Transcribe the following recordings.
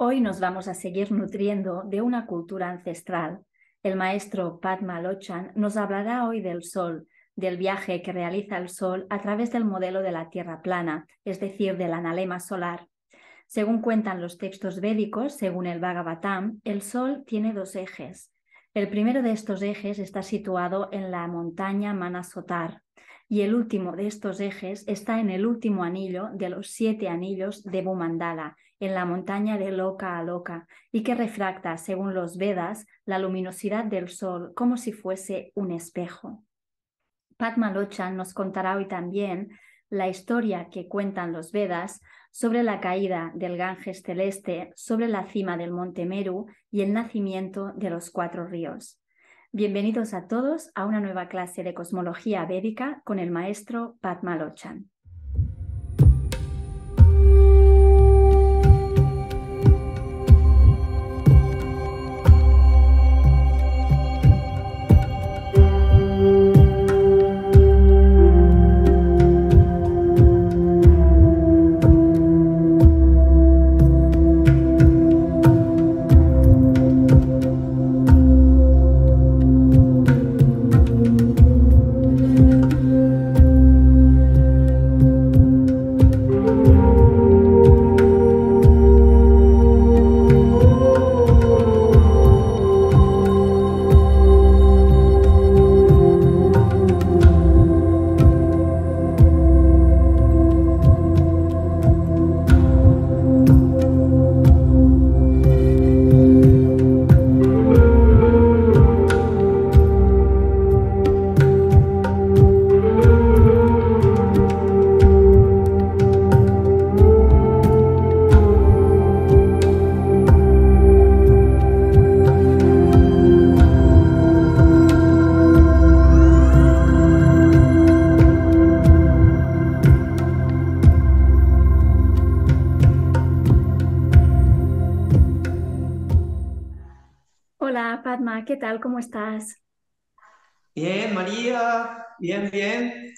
Hoy nos vamos a seguir nutriendo de una cultura ancestral. El maestro Padma Lochan nos hablará hoy del Sol, del viaje que realiza el Sol a través del modelo de la Tierra plana, es decir, del analema solar. Según cuentan los textos védicos, según el Bhagavatam, el Sol tiene dos ejes. El primero de estos ejes está situado en la montaña Manasotar y el último de estos ejes está en el último anillo de los 7 anillos de Bhumandala, en la montaña de Loka Aloka, y que refracta, según los Vedas, la luminosidad del Sol como si fuese un espejo. Padma Lochan nos contará hoy también la historia que cuentan los Vedas sobre la caída del Ganges celeste sobre la cima del monte Meru y el nacimiento de los 4 ríos. Bienvenidos a todos a una nueva clase de cosmología védica con el maestro Padma Lochan. Hola Padma, ¿qué tal? ¿Cómo estás? Bien, María, bien, bien.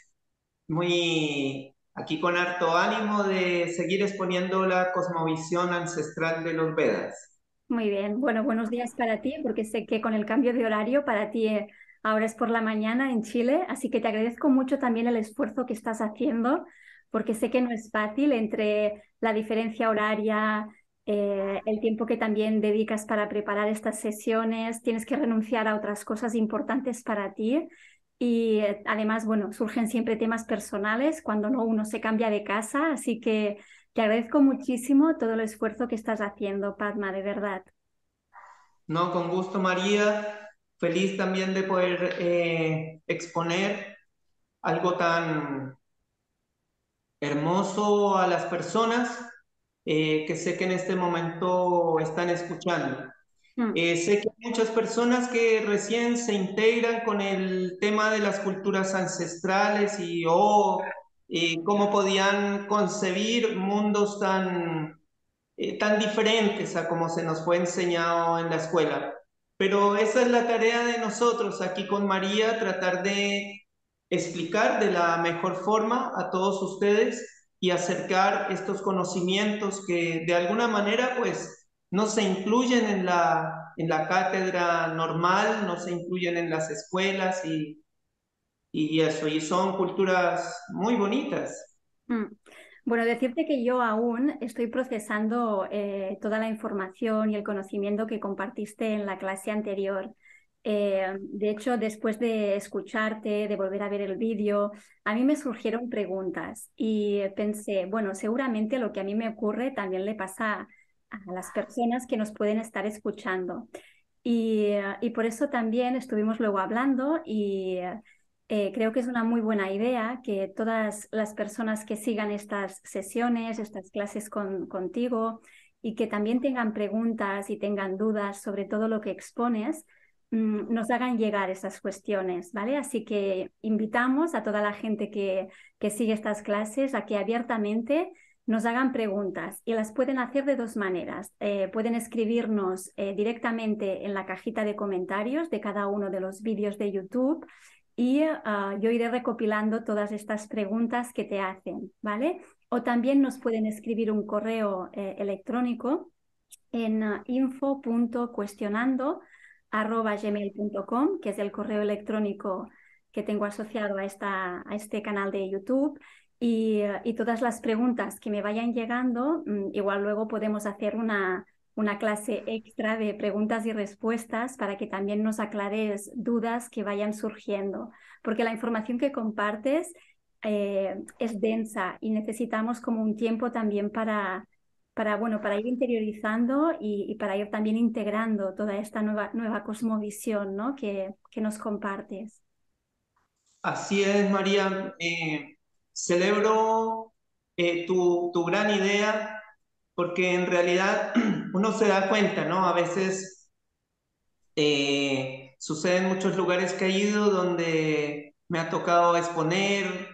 Muy aquí con harto ánimo de seguir exponiendo la cosmovisión ancestral de los Vedas. Muy bien. Bueno, buenos días para ti, porque sé que con el cambio de horario para ti ahora es por la mañana en Chile, así que te agradezco mucho también el esfuerzo que estás haciendo, porque sé que no es fácil entre la diferencia horaria, el tiempo que también dedicas para preparar estas sesiones, tienes que renunciar a otras cosas importantes para ti y además, bueno, surgen siempre temas personales cuando no uno se cambia de casa, así que te agradezco muchísimo todo el esfuerzo que estás haciendo, Padma, de verdad. No, con gusto, María. Feliz también de poder exponer algo tan hermoso a las personas que sé que en este momento están escuchando. Mm. Sé que hay muchas personas que recién se integran con el tema de las culturas ancestrales y cómo podían concebir mundos tan diferentes a como se nos fue enseñado en la escuela. Pero esa es la tarea de nosotros aquí con María, tratar de explicar de la mejor forma a todos ustedes y acercar estos conocimientos que de alguna manera pues no se incluyen en la cátedra normal, no se incluyen en las escuelas y eso, y son culturas muy bonitas. Mm. Bueno, decirte que yo aún estoy procesando toda la información y el conocimiento que compartiste en la clase anterior. De hecho, después de escucharte, de volver a ver el vídeo, a mí me surgieron preguntas y pensé, bueno, seguramente lo que a mí me ocurre también le pasa a las personas que nos pueden estar escuchando. Y por eso también estuvimos luego hablando y creo que es una muy buena idea que todas las personas que sigan estas sesiones, estas clases contigo y que también tengan preguntas y tengan dudas sobre todo lo que expones, nos hagan llegar esas cuestiones, ¿vale? Así que invitamos a toda la gente que sigue estas clases a que abiertamente nos hagan preguntas y las pueden hacer de dos maneras. Pueden escribirnos directamente en la cajita de comentarios de cada uno de los vídeos de YouTube y yo iré recopilando todas estas preguntas que te hacen, ¿vale? O también nos pueden escribir un correo electrónico en info.cuestionando@gmail.com, que es el correo electrónico que tengo asociado a este canal de YouTube. Y todas las preguntas que me vayan llegando, igual luego podemos hacer una clase extra de preguntas y respuestas para que también nos aclares dudas que vayan surgiendo, porque la información que compartes es densa y necesitamos como un tiempo también bueno, para ir interiorizando y para ir también integrando toda esta nueva cosmovisión, ¿no? que nos compartes. Así es, María. Celebro tu gran idea porque en realidad uno se da cuenta, ¿no? A veces sucede en muchos lugares que he ido donde me ha tocado exponer,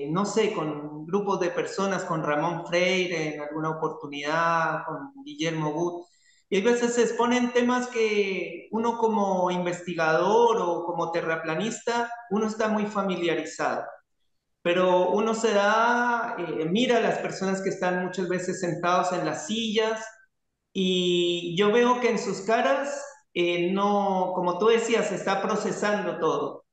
no sé, con grupos de personas, con Ramón Freire en alguna oportunidad, con Guillermo Gut. Y hay veces se exponen temas que uno como investigador o como terraplanista, uno está muy familiarizado. Pero uno se da, mira a las personas que están muchas veces sentados en las sillas y yo veo que en sus caras, no, como tú decías, se está procesando todo.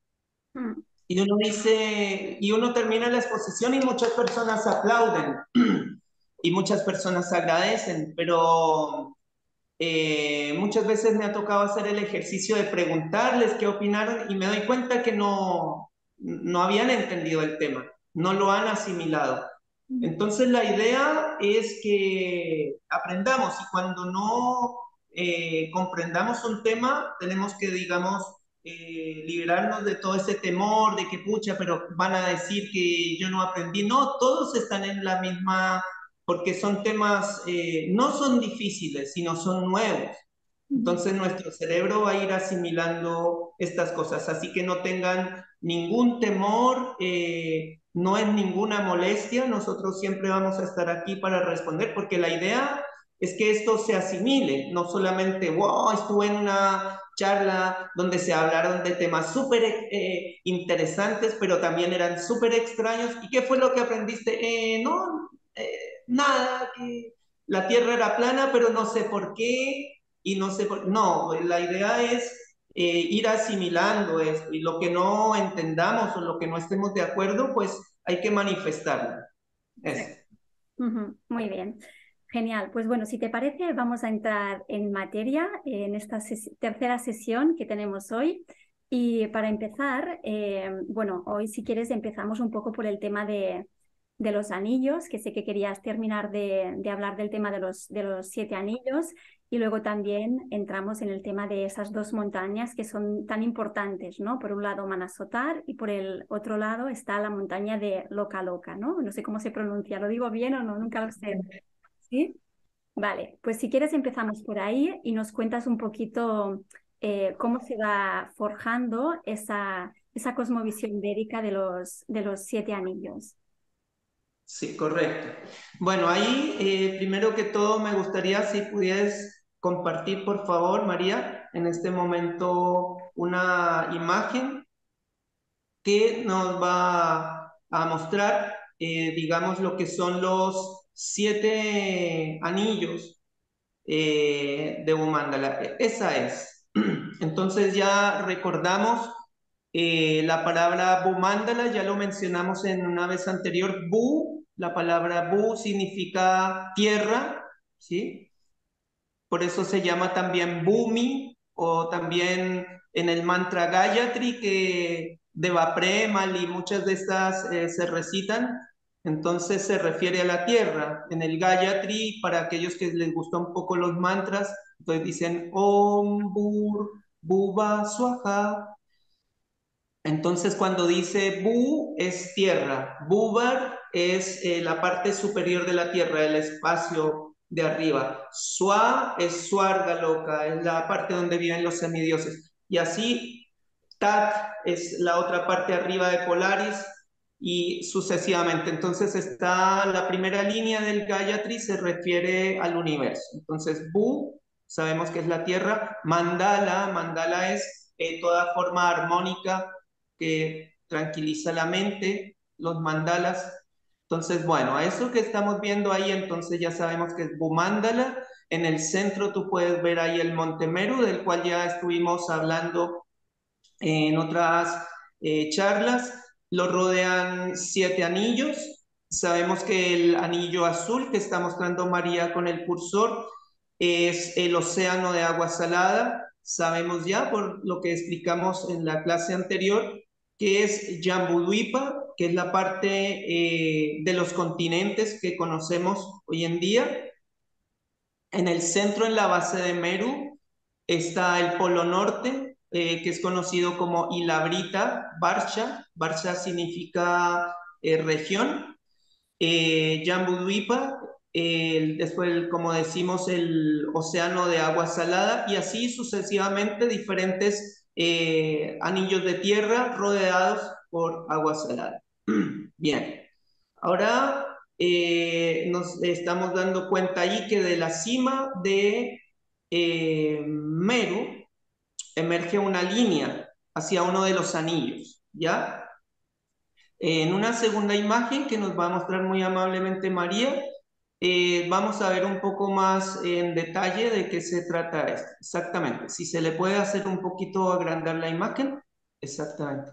Mm, Y uno dice, y uno termina la exposición y muchas personas aplauden y muchas personas agradecen, pero muchas veces me ha tocado hacer el ejercicio de preguntarles qué opinaron y me doy cuenta que no habían entendido el tema, no lo han asimilado. mm, Entonces la idea es que aprendamos y cuando no comprendamos un tema, tenemos que, digamos, liberarnos de todo ese temor de que, pucha, pero van a decir que yo no aprendí. No, todos están en la misma, porque son temas, no son difíciles, sino son nuevos. mm. Entonces nuestro cerebro va a ir asimilando estas cosas, así que no tengan ningún temor, no es ninguna molestia, nosotros siempre vamos a estar aquí para responder, porque la idea es que esto se asimile, no solamente, wow, estuve en una charla donde se hablaron de temas súper interesantes, pero también eran súper extraños. ¿Y qué fue lo que aprendiste? No, nada, que la Tierra era plana, pero no sé por qué, y no sé por... No, la idea es ir asimilando esto, y lo que no entendamos o lo que no estemos de acuerdo, pues hay que manifestarlo. Eso. Exacto. Ujú, muy bien. Genial. Pues bueno, si te parece, vamos a entrar en materia en esta tercera sesión que tenemos hoy. Y para empezar, bueno, hoy si quieres empezamos un poco por el tema de los anillos, que sé que querías terminar de hablar del tema de los 7 anillos y luego también entramos en el tema de esas dos montañas que son tan importantes, ¿no? Por un lado Manasotar y por el otro lado está la montaña de Loca Loca, ¿no? No sé cómo se pronuncia, ¿lo digo bien o no? Nunca lo sé. ¿Sí? Vale, pues si quieres empezamos por ahí y nos cuentas un poquito cómo se va forjando esa cosmovisión védica de los 7 anillos. Sí, correcto. Bueno, ahí primero que todo me gustaría si pudieras compartir, por favor, María, en este momento una imagen que nos va a mostrar, digamos, lo que son los 7 anillos de Bumandala. Esa es. Entonces ya recordamos la palabra Bumandala, ya lo mencionamos en una vez anterior. Bu, la palabra Bu significa tierra, ¿sí? Por eso se llama también Bhumi, o también en el mantra Gayatri, que Deva Premal y muchas de estas se recitan, entonces se refiere a la tierra. En el Gayatri, para aquellos que les gustan un poco los mantras, entonces dicen Om Bur Bhuva Swaha. Entonces, cuando dice Bu es tierra, Bubar es la parte superior de la tierra, el espacio de arriba. Swa es Swarga Loka, es la parte donde viven los semidioses. Y así, Tat es la otra parte arriba de Polaris y sucesivamente. Entonces, está la primera línea del Gayatri, se refiere al universo. Entonces, Bu, sabemos que es la tierra. Mandala es toda forma armónica que tranquiliza la mente, los mandalas. Entonces, bueno, a eso que estamos viendo ahí, entonces ya sabemos que es Bumandala En el centro tú puedes ver ahí el Monte Meru, del cual ya estuvimos hablando en otras charlas. Lo rodean 7 anillos. Sabemos que el anillo azul que está mostrando María con el cursor es el océano de agua salada. Sabemos ya, por lo que explicamos en la clase anterior, que es Jambudvipa, que es la parte de los continentes que conocemos hoy en día. En el centro, en la base de Meru, está el Polo Norte, que es conocido como Ilabrita Barsha. Barsha significa región. Jambudvipa, después, como decimos, el océano de agua salada, y así sucesivamente diferentes anillos de tierra rodeados por agua salada. Bien, ahora nos estamos dando cuenta ahí que de la cima de Meru emerge una línea hacia uno de los anillos, ¿ya? En una segunda imagen que nos va a mostrar muy amablemente María, vamos a ver un poco más en detalle de qué se trata esto. Exactamente. Si se le puede hacer un poquito agrandar la imagen. Exactamente.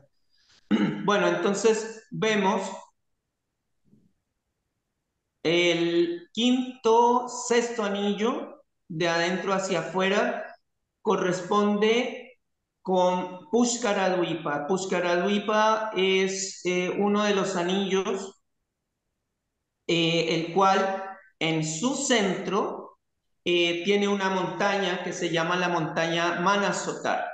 Bueno, entonces vemos el quinto, sexto anillo de adentro hacia afuera corresponde con Pushkaradvipa. Pushkaradvipa es uno de los anillos, el cual en su centro tiene una montaña que se llama la montaña Manasotar.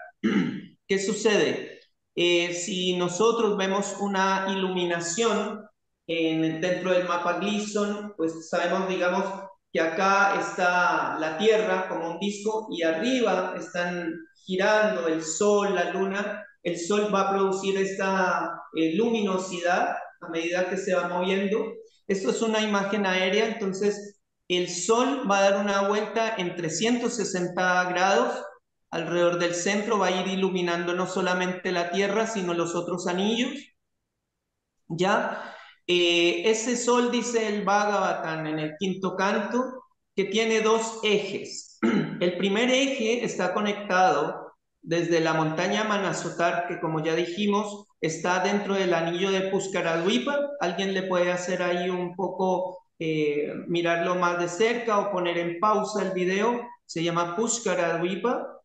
¿Qué sucede? Si nosotros vemos una iluminación dentro del mapa Gleason, pues sabemos, digamos, que acá está la Tierra como un disco y arriba están girando el Sol, la Luna. El Sol va a producir esta luminosidad a medida que se va moviendo. Esto es una imagen aérea, entonces el Sol va a dar una vuelta en 360 grados alrededor del centro, va a ir iluminando no solamente la Tierra, sino los otros anillos. ¿Ya? Ese Sol, dice el Bhagavatam en el quinto canto, que tiene dos ejes. El primer eje está conectado desde la montaña Manasotar, que como ya dijimos, está dentro del anillo de Pushkaradvipa. Alguien le puede hacer ahí un poco, mirarlo más de cerca o poner en pausa el video. Se llama Pushkaradvipa.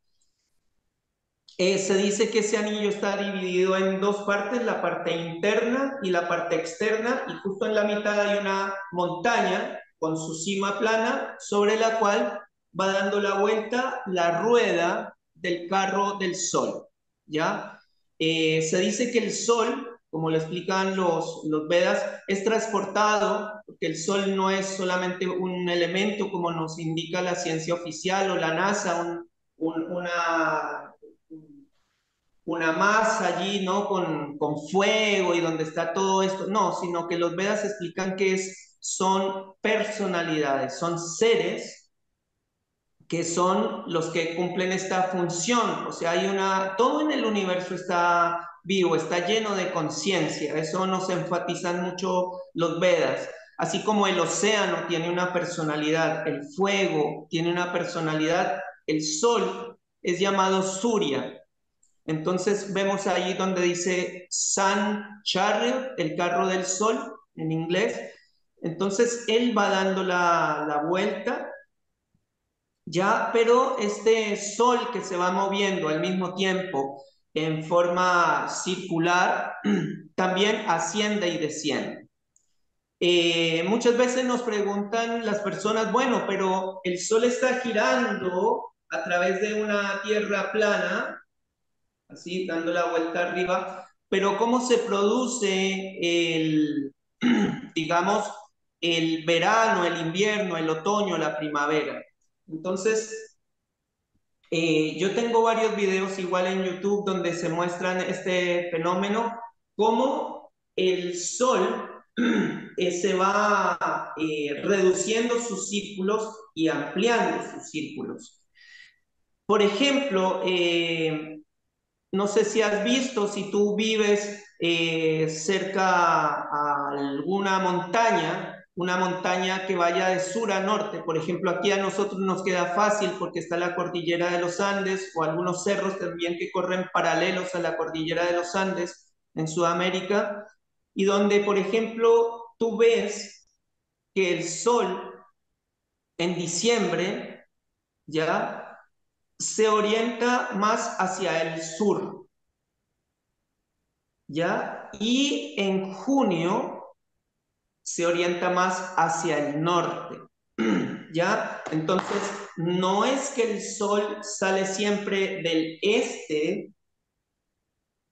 Se dice que ese anillo está dividido en dos partes, la parte interna y la parte externa, y justo en la mitad hay una montaña con su cima plana sobre la cual va dando la vuelta la rueda del carro del Sol, ¿ya? Se dice que el Sol, como lo explican los Vedas, es transportado, porque el Sol no es solamente un elemento como nos indica la ciencia oficial o la NASA, una masa allí, ¿no? Con fuego y donde está todo esto. No, sino que los Vedas explican que son personalidades, son seres que son los que cumplen esta función. O sea, todo en el universo está vivo, está lleno de conciencia. Eso nos enfatizan mucho los Vedas. Así como el océano tiene una personalidad, el fuego tiene una personalidad, el sol es llamado Surya. Entonces vemos ahí donde dice Sun Chariot, el carro del sol en inglés. Entonces él va dando la vuelta, ya, pero este sol que se va moviendo al mismo tiempo en forma circular, también asciende y desciende. Muchas veces nos preguntan las personas, bueno, pero el sol está girando a través de una tierra plana, así dando la vuelta arriba, pero ¿cómo se produce digamos, el verano, el invierno, el otoño, la primavera? Entonces, yo tengo varios videos igual en YouTube donde se muestran este fenómeno, cómo el sol se va reduciendo sus círculos y ampliando sus círculos. Por ejemplo, no sé si has visto, si tú vives cerca a alguna montaña, una montaña que vaya de sur a norte. Por ejemplo, aquí a nosotros nos queda fácil porque está la cordillera de los Andes o algunos cerros también que corren paralelos a la cordillera de los Andes en Sudamérica, y donde, por ejemplo, tú ves que el sol en diciembre ya se orienta más hacia el sur, ¿ya? Y en junio se orienta más hacia el norte, ¿ya? Entonces, no es que el sol sale siempre del este,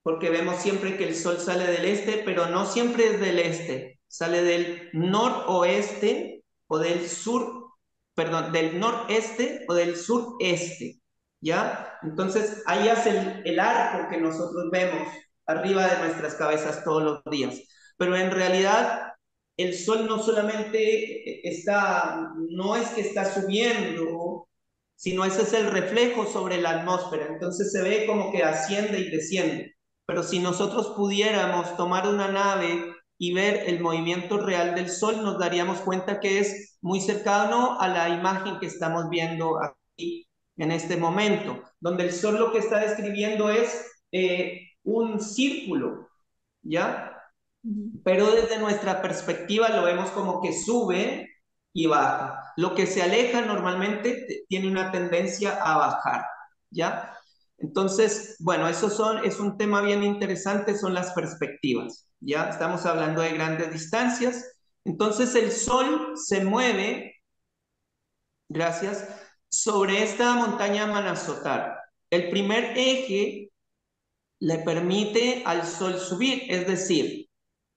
porque vemos siempre que el sol sale del este, pero no siempre es del este, sale del noroeste o del sur, perdón, del noreste o del sureste, ¿ya? Entonces, ahí hace el arco que nosotros vemos arriba de nuestras cabezas todos los días. Pero en realidad, el sol no solamente está, no es que está subiendo, sino ese es el reflejo sobre la atmósfera. Entonces se ve como que asciende y desciende. Pero si nosotros pudiéramos tomar una nave y ver el movimiento real del sol, nos daríamos cuenta que es muy cercano a la imagen que estamos viendo aquí en este momento, donde el sol lo que está describiendo es un círculo, ¿ya? Pero desde nuestra perspectiva lo vemos como que sube y baja. Lo que se aleja normalmente tiene una tendencia a bajar, ¿ya? Entonces, bueno, es un tema bien interesante, son las perspectivas, ¿ya? Estamos hablando de grandes distancias. Entonces el Sol se mueve, gracias, sobre esta montaña Manasotar. El primer eje le permite al Sol subir, es decir,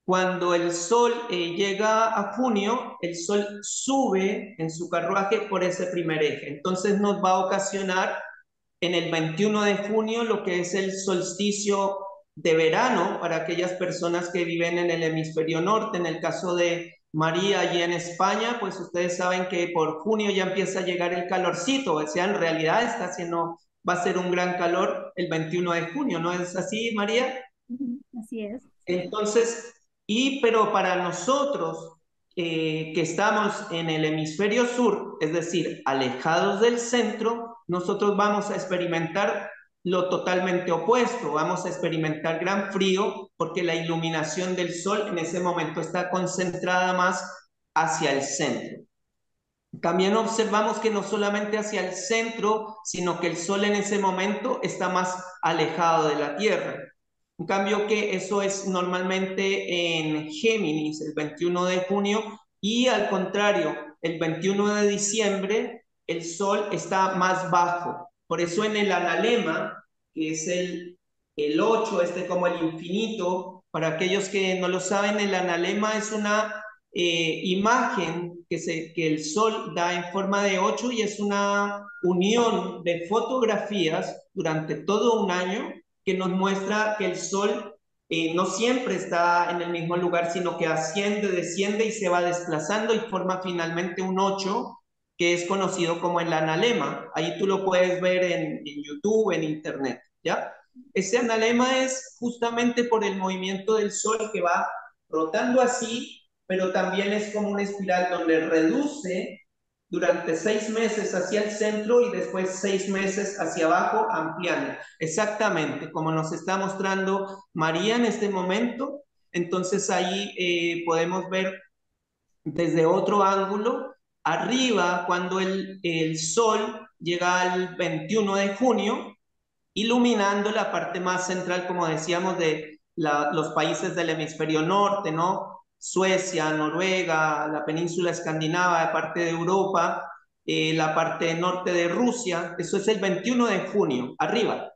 cuando el Sol llega a junio, el Sol sube en su carruaje por ese primer eje. Entonces nos va a ocasionar en el 21 de junio lo que es el solsticio de verano para aquellas personas que viven en el hemisferio norte. En el caso de María allí en España, pues ustedes saben que por junio ya empieza a llegar el calorcito, o sea, en realidad está haciendo, va a ser un gran calor el 21 de junio, ¿no es así, María? Así es. Entonces, pero para nosotros que estamos en el hemisferio sur, es decir, alejados del centro, nosotros vamos a experimentar lo totalmente opuesto, vamos a experimentar gran frío porque la iluminación del sol en ese momento está concentrada más hacia el centro. También observamos que no solamente hacia el centro, sino que el sol en ese momento está más alejado de la Tierra. En cambio que eso es normalmente en Géminis, el 21 de junio, y al contrario, el 21 de diciembre, el sol está más bajo. Por eso en el analema, que es el 8, como el infinito, para aquellos que no lo saben, el analema es una imagen que el Sol da en forma de 8 y es una unión de fotografías durante todo un año que nos muestra que el Sol no siempre está en el mismo lugar, sino que asciende, desciende y se va desplazando y forma finalmente un 8 que es conocido como el analema. Ahí tú lo puedes ver en YouTube, en Internet, ¿ya? Ese analema es justamente por el movimiento del Sol que va rotando así, pero también es como una espiral donde reduce durante 6 meses hacia el centro y después 6 meses hacia abajo, ampliando. Exactamente, como nos está mostrando María en este momento. Entonces ahí podemos ver desde otro ángulo, arriba, cuando el sol llega al 21 de junio, iluminando la parte más central, como decíamos, de los países del hemisferio norte, ¿no? Suecia, Noruega, la península escandinava, parte de Europa, la parte norte de Rusia. Eso es el 21 de junio, arriba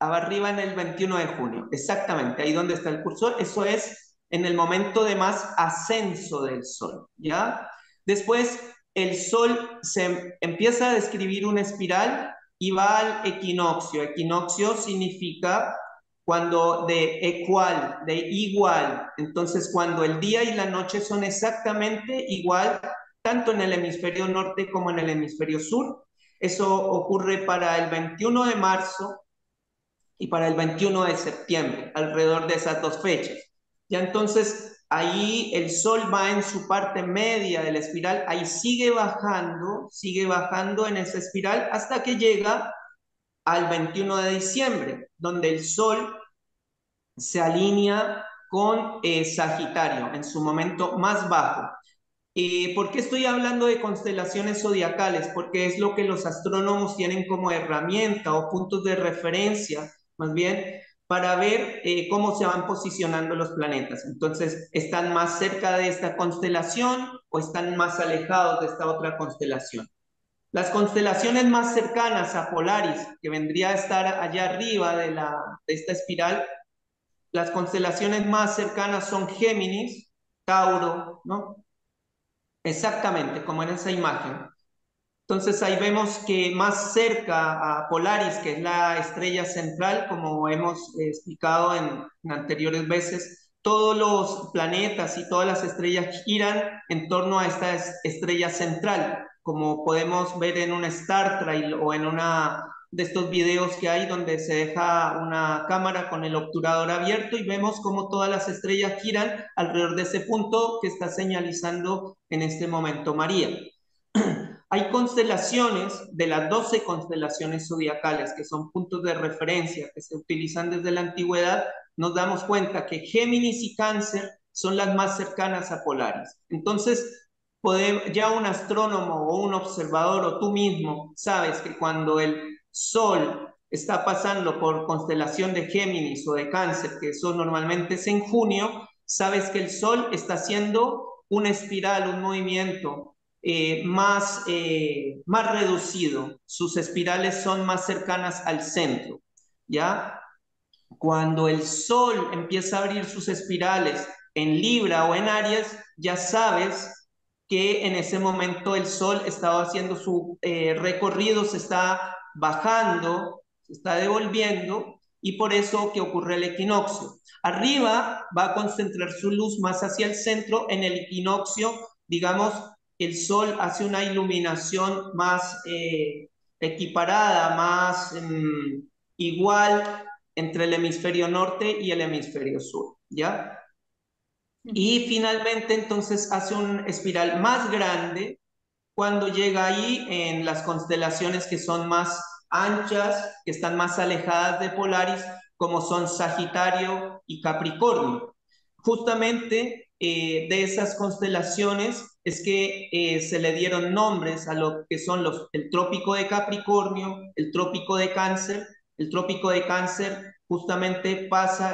en el 21 de junio, exactamente, ahí donde está el cursor. Eso es en el momento de más ascenso del Sol, ¿ya? Después el Sol se empieza a describir una espiral y va al equinoccio. Equinoccio significa cuando de equal, de igual. Entonces, cuando el día y la noche son exactamente igual, tanto en el hemisferio norte como en el hemisferio sur. Eso ocurre para el 21 de marzo y para el 21 de septiembre, alrededor de esas dos fechas. Ya entonces, ahí el Sol va en su parte media de la espiral, ahí sigue bajando en esa espiral hasta que llega al 21 de diciembre, donde el Sol se alinea con Sagitario en su momento más bajo. ¿Por qué estoy hablando de constelaciones zodiacales? Porque es lo que los astrónomos tienen como herramienta o puntos de referencia, más bien, para ver cómo se van posicionando los planetas. Entonces, ¿están más cerca de esta constelación o están más alejados de esta otra constelación? Las constelaciones más cercanas a Polaris, que vendría a estar allá arriba de esta espiral, las constelaciones más cercanas son Géminis, Tauro, ¿no? Exactamente, como en esa imagen. Entonces ahí vemos que más cerca a Polaris, que es la estrella central, como hemos explicado en anteriores veces, todos los planetas y todas las estrellas giran en torno a esta estrella central, como podemos ver en un Star Trail o en una de estos videos que hay donde se deja una cámara con el obturador abierto y vemos cómo todas las estrellas giran alrededor de ese punto que está señalizando en este momento María. Hay constelaciones de las 12 constelaciones zodiacales, que son puntos de referencia que se utilizan desde la antigüedad. Nos damos cuenta que Géminis y Cáncer son las más cercanas a Polaris. Entonces, ya un astrónomo o un observador o tú mismo sabes que cuando el Sol está pasando por constelación de Géminis o de Cáncer, que eso normalmente es en junio, sabes que el Sol está haciendo una espiral, un movimiento más reducido, sus espirales son más cercanas al centro, ¿ya? Cuando el Sol empieza a abrir sus espirales en Libra o en Aries, ya sabes que en ese momento el Sol estaba haciendo su recorrido, se está bajando, se está devolviendo, y por eso que ocurre el equinoccio. Arriba va a concentrar su luz más hacia el centro, en el equinoccio, digamos, el Sol hace una iluminación más equiparada, más igual entre el hemisferio norte y el hemisferio sur, ¿ya? Y finalmente entonces hace un espiral más grande cuando llega ahí en las constelaciones que son más anchas, que están más alejadas de Polaris, como son Sagitario y Capricornio. Justamente de esas constelaciones es que se le dieron nombres a lo que son el trópico de Capricornio, el trópico de Cáncer. El trópico de Cáncer justamente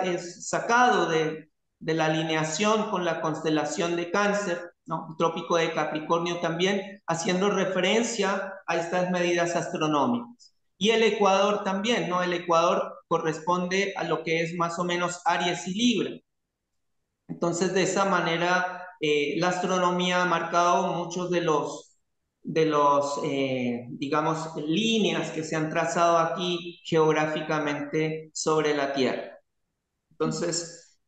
es sacado de la alineación con la constelación de Cáncer, ¿no? El trópico de Capricornio también, haciendo referencia a estas medidas astronómicas. Y el Ecuador también, ¿no? El Ecuador corresponde a lo que es más o menos Aries y Libra. Entonces, de esa manera, la astronomía ha marcado muchos de los digamos, líneas que se han trazado aquí geográficamente sobre la Tierra. Entonces,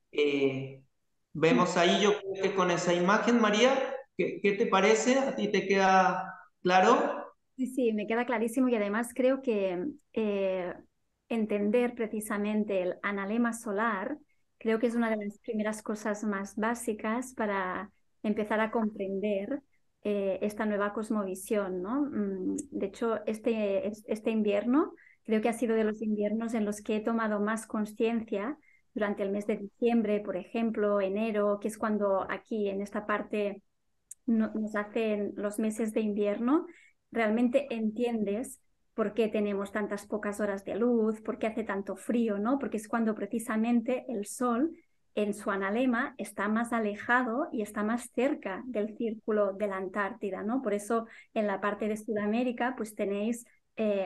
vemos ahí, yo creo que con esa imagen, María, ¿qué te parece? ¿A ti te queda claro? Sí, sí, me queda clarísimo y además creo que entender precisamente el analema solar, creo que es una de las primeras cosas más básicas para empezar a comprender esta nueva cosmovisión, ¿no? De hecho, este invierno creo que ha sido de los inviernos en los que he tomado más conciencia durante el mes de diciembre, por ejemplo, enero, que es cuando aquí en esta parte nos hacen los meses de invierno, realmente entiendes por qué tenemos tantas pocas horas de luz, por qué hace tanto frío, ¿no? Porque es cuando precisamente el Sol en su analema está más alejado y está más cerca del círculo de la Antártida, ¿no? Por eso en la parte de Sudamérica pues tenéis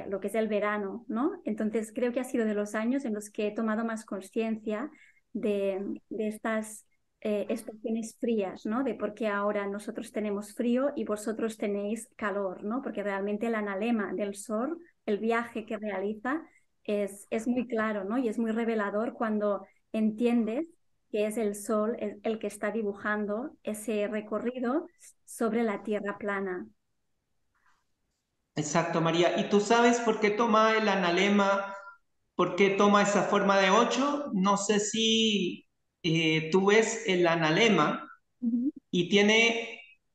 lo que es el verano, ¿no? Entonces creo que ha sido de los años en los que he tomado más conciencia de estas estaciones frías, ¿no? De por qué ahora nosotros tenemos frío y vosotros tenéis calor, ¿no? Porque realmente el analema del Sol, el viaje que realiza, es muy claro, ¿no? Y es muy revelador cuando entiendes que es el Sol el que está dibujando ese recorrido sobre la Tierra plana. Exacto, María. ¿Y tú sabes por qué toma el analema, por qué toma esa forma de 8? No sé si tú ves el analema Ujú. y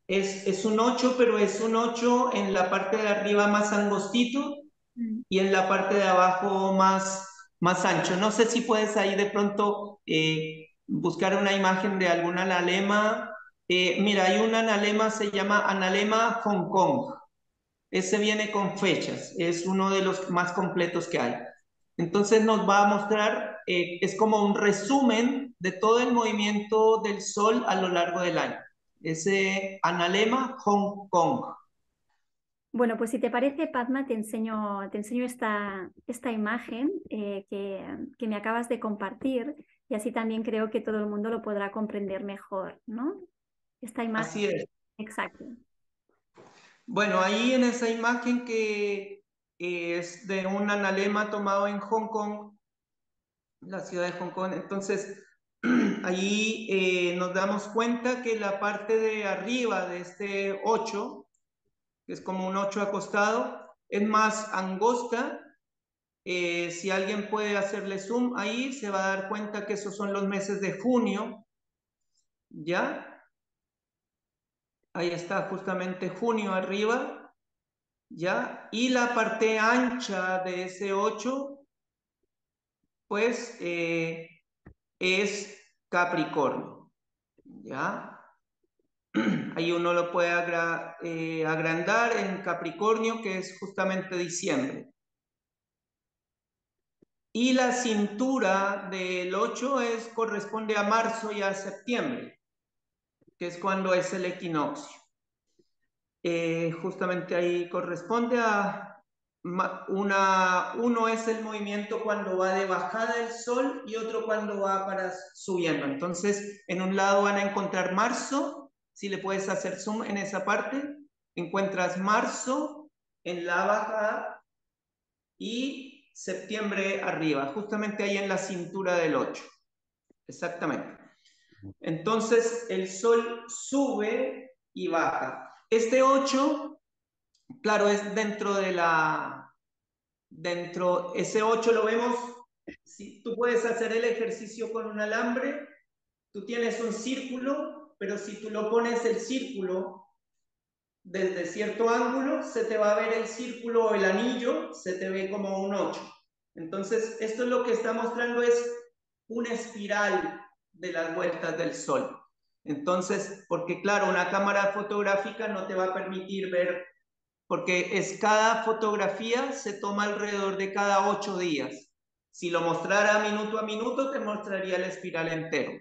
es un 8, pero es un 8 en la parte de arriba más angostito Mm. y en la parte de abajo más ancho. No sé si puedes ahí de pronto buscar una imagen de algún analema. Mira, hay un analema, se llama analema Hong Kong. Ese viene con fechas, es uno de los más completos que hay. Entonces nos va a mostrar, es como un resumen de todo el movimiento del Sol a lo largo del año. Ese analema Hong Kong. Bueno, pues si te parece, Padma, te enseño esta imagen que me acabas de compartir y así también creo que todo el mundo lo podrá comprender mejor, ¿no? Esta imagen, Así es. exacto. Bueno, ahí en esa imagen que es de un analema tomado en Hong Kong, la ciudad de Hong Kong, entonces ahí nos damos cuenta que la parte de arriba de este 8, que es como un 8 acostado, es más angosta. Si alguien puede hacerle zoom ahí, se va a dar cuenta que esos son los meses de junio, ¿ya? Ahí está justamente junio arriba, ¿ya? Y la parte ancha de ese 8 pues es Capricornio, ¿ya? Ahí uno lo puede agrandar en Capricornio, que es justamente diciembre. Y la cintura del 8 corresponde a marzo y a septiembre, que es cuando es el equinoccio. Justamente ahí corresponde a uno es el movimiento cuando va de bajada del sol y otro cuando va para subiendo. Entonces, en un lado van a encontrar marzo, si le puedes hacer zoom en esa parte, encuentras marzo en la bajada y septiembre arriba, justamente ahí en la cintura del 8. Exactamente. Entonces, el sol sube y baja. Este 8, claro, es ese 8 lo vemos, si tú puedes hacer el ejercicio con un alambre, tú tienes un círculo, pero si tú lo pones el círculo desde cierto ángulo, se te va a ver el círculo o el anillo, se te ve como un 8. Entonces, esto es lo que está mostrando es una espiral de las vueltas del Sol. Entonces, porque claro, una cámara fotográfica no te va a permitir ver, porque cada fotografía se toma alrededor de cada 8 días. Si lo mostrara minuto a minuto, te mostraría la espiral entero.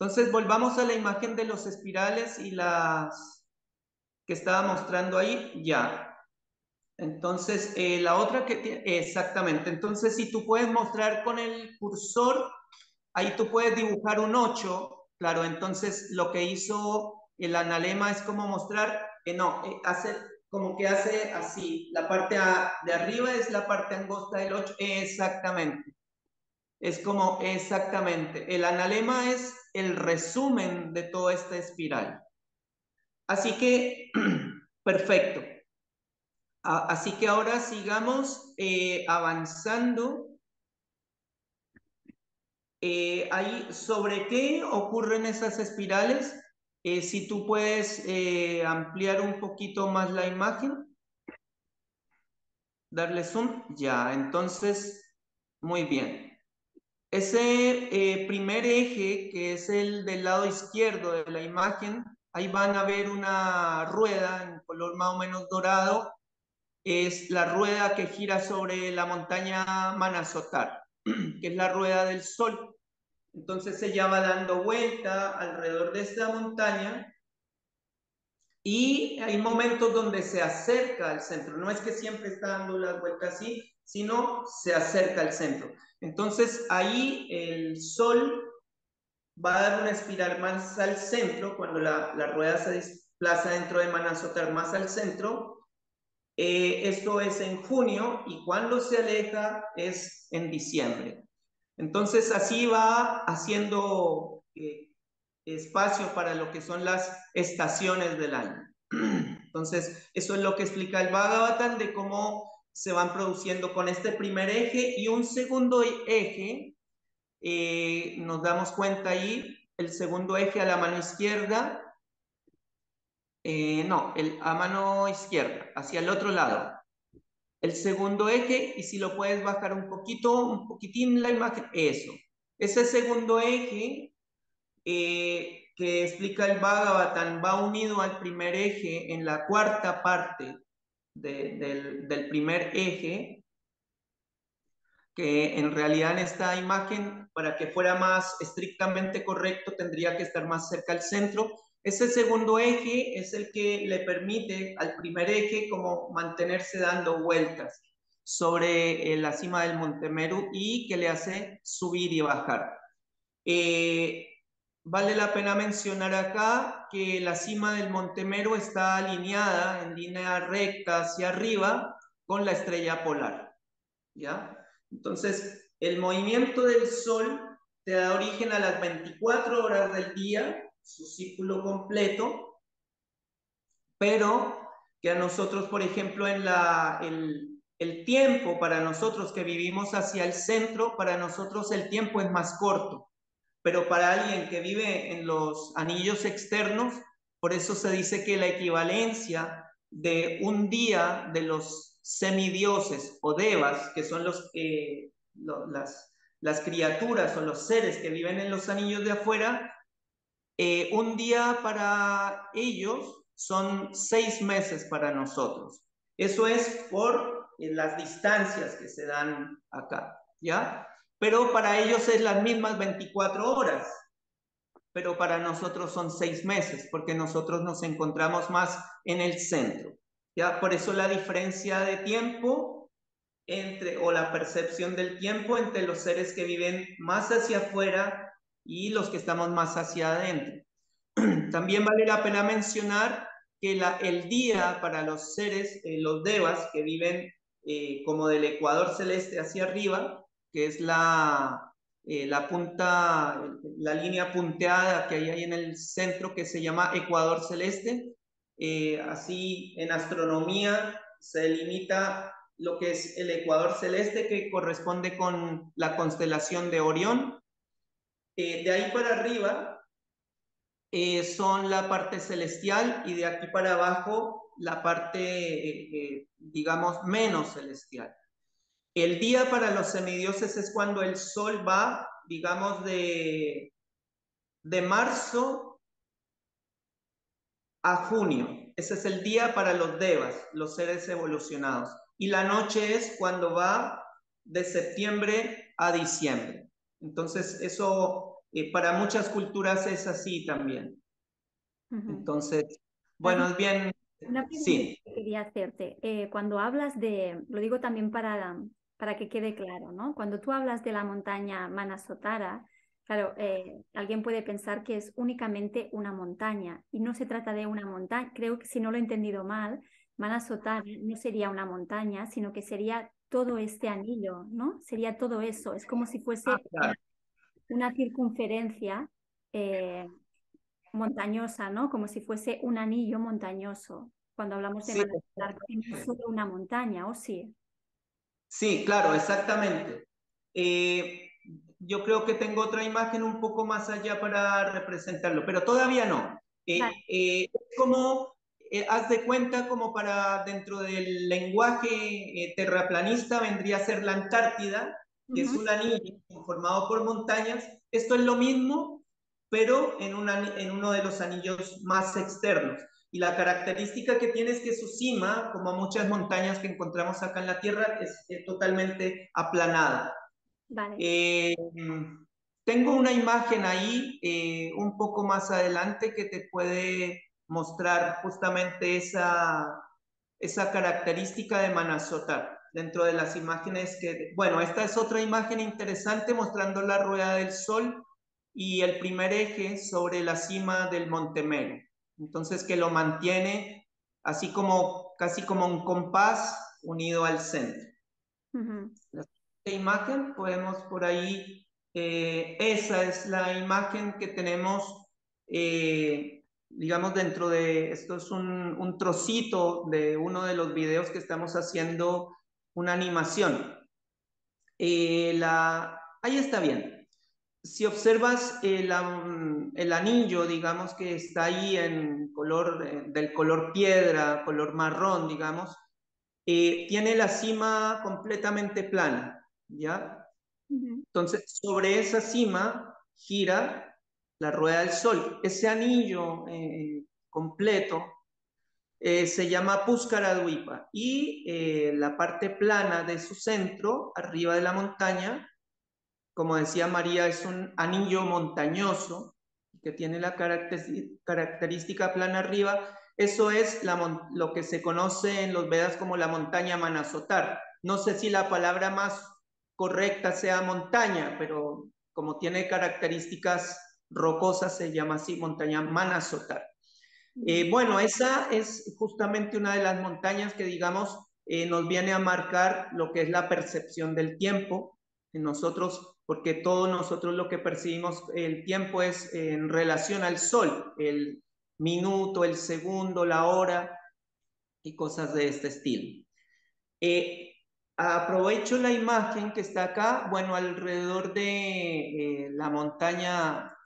Entonces, volvamos a la imagen de los espirales y las que estaba mostrando ahí, ya. Entonces, la otra exactamente. Entonces, si tú puedes mostrar con el cursor, ahí tú puedes dibujar un 8, claro. Entonces, lo que hizo el analema es como mostrar, no, hace como que hace así. La parte de arriba es la parte angosta del 8, exactamente. Es como exactamente. El analema es el resumen de toda esta espiral. Así que, perfecto. Así que ahora sigamos avanzando. Ahí, ¿sobre qué ocurren esas espirales? Si tú puedes ampliar un poquito más la imagen, darle zoom, ya, entonces, muy bien. Ese primer eje, que es el del lado izquierdo de la imagen, ahí van a ver una rueda en color más o menos dorado, es la rueda que gira sobre la montaña Manasotar, que es la rueda del Sol. Entonces ella va dando vuelta alrededor de esta montaña y hay momentos donde se acerca al centro. No es que siempre está dando las vueltas así, sino se acerca al centro. Entonces ahí el Sol va a dar una espiral más al centro, cuando la rueda se desplaza dentro de Manasotar más al centro. Esto es en junio y cuando se aleja es en diciembre. Entonces así va haciendo espacio para lo que son las estaciones del año. Entonces eso es lo que explica el Bhagavatam de cómo se van produciendo con este primer eje y un segundo eje nos damos cuenta ahí, el segundo eje a la mano izquierda, no, a mano izquierda, hacia el otro lado. El segundo eje, y si lo puedes bajar un poquito, un poquitín la imagen, eso. Ese segundo eje que explica el Bhagavatam va unido al primer eje en la cuarta parte del primer eje, que en realidad en esta imagen, para que fuera más estrictamente correcto, tendría que estar más cerca al centro. Ese segundo eje es el que le permite al primer eje como mantenerse dando vueltas sobre la cima del Monte Meru y que le hace subir y bajar. Eh, Vale la pena mencionar acá que la cima del Monte Meru está alineada en línea recta hacia arriba con la estrella polar, ¿ya? Entonces, el movimiento del Sol te da origen a las 24 horas del día, su círculo completo, pero que a nosotros, por ejemplo, el tiempo para nosotros que vivimos hacia el centro, para nosotros el tiempo es más corto, pero para alguien que vive en los anillos externos, por eso se dice que la equivalencia de un día de los semidioses o devas, que son las criaturas o los seres que viven en los anillos de afuera, un día para ellos son 6 meses para nosotros. Eso es por las distancias que se dan acá, ¿ya? Pero para ellos es las mismas 24 horas, pero para nosotros son 6 meses, porque nosotros nos encontramos más en el centro, ¿ya? Por eso la diferencia de tiempo o la percepción del tiempo entre los seres que viven más hacia afuera y los que estamos más hacia adentro. También vale la pena mencionar que el día para los seres, los devas, que viven como del ecuador celeste hacia arriba, que es la punta, la línea punteada que hay ahí en el centro, que se llama ecuador celeste. Así en astronomía se delimita lo que es el ecuador celeste, que corresponde con la constelación de Orión. De ahí para arriba son la parte celestial y de aquí para abajo la parte, digamos, menos celestial. El día para los semidioses es cuando el sol va, digamos, de marzo a junio. Ese es el día para los devas, los seres evolucionados. Y la noche es cuando va de septiembre a diciembre. Entonces, eso para muchas culturas es así también. Entonces, bueno, es bien, Una pregunta sí, que quería hacerte. Cuando hablas lo digo también para que quede claro, ¿no? Cuando tú hablas de la montaña Manasotara, claro, alguien puede pensar que es únicamente una montaña y no se trata de una montaña. Creo que si no lo he entendido mal, Manasotara no sería una montaña, sino que sería todo este anillo, ¿no? Sería todo eso. Es como si fuese claro, una circunferencia. eh, montañosa, ¿no? Como si fuese un anillo montañoso. Cuando hablamos de sí, Madagascar, que no es solo una montaña, ¿o sí? sí, claro, exactamente. Eh, yo creo que tengo otra imagen un poco más allá para representarlo, pero todavía no. Vale. Es como, haz de cuenta, como para dentro del lenguaje terraplanista vendría a ser la Antártida, que es Ujú. un anillo formado por montañas. Esto es lo mismo, pero en uno de los anillos más externos. Y la característica que tiene es que su cima, como muchas montañas que encontramos acá en la Tierra, es totalmente aplanada. Vale. Eh, Tengo una imagen ahí un poco más adelante que te puede mostrar justamente esa característica de Manasota dentro de las imágenes bueno, esta es otra imagen interesante mostrando la rueda del Sol y el primer eje sobre la cima del Monte Meru. Entonces que lo mantiene así como casi como un compás unido al centro. Ujú. La siguiente imagen podemos por ahí, esa es la imagen que tenemos, digamos, dentro de, esto es un trocito de uno de los videos que estamos haciendo una animación. Ahí está bien. si observas el anillo, digamos que está ahí en color, del color piedra, color marrón, digamos, tiene la cima completamente plana, ¿ya? Ujú. Entonces, sobre esa cima gira la rueda del Sol. Ese anillo completo se llama Pushkara y la parte plana de su centro, arriba de la montaña, como decía María, es un anillo montañoso que tiene la característica plana arriba. Eso es lo que se conoce en los Vedas como la montaña Manasotar. No sé si la palabra más correcta sea montaña, pero como tiene características rocosas se llama así, montaña Manasotar. Ujú. Bueno, esa es justamente una de las montañas que, digamos, nos viene a marcar lo que es la percepción del tiempo en nosotros, porque todos nosotros lo que percibimos el tiempo es en relación al sol, el minuto, el segundo, la hora y cosas de este estilo. Eh, Aprovecho la imagen que está acá, bueno, alrededor de la montaña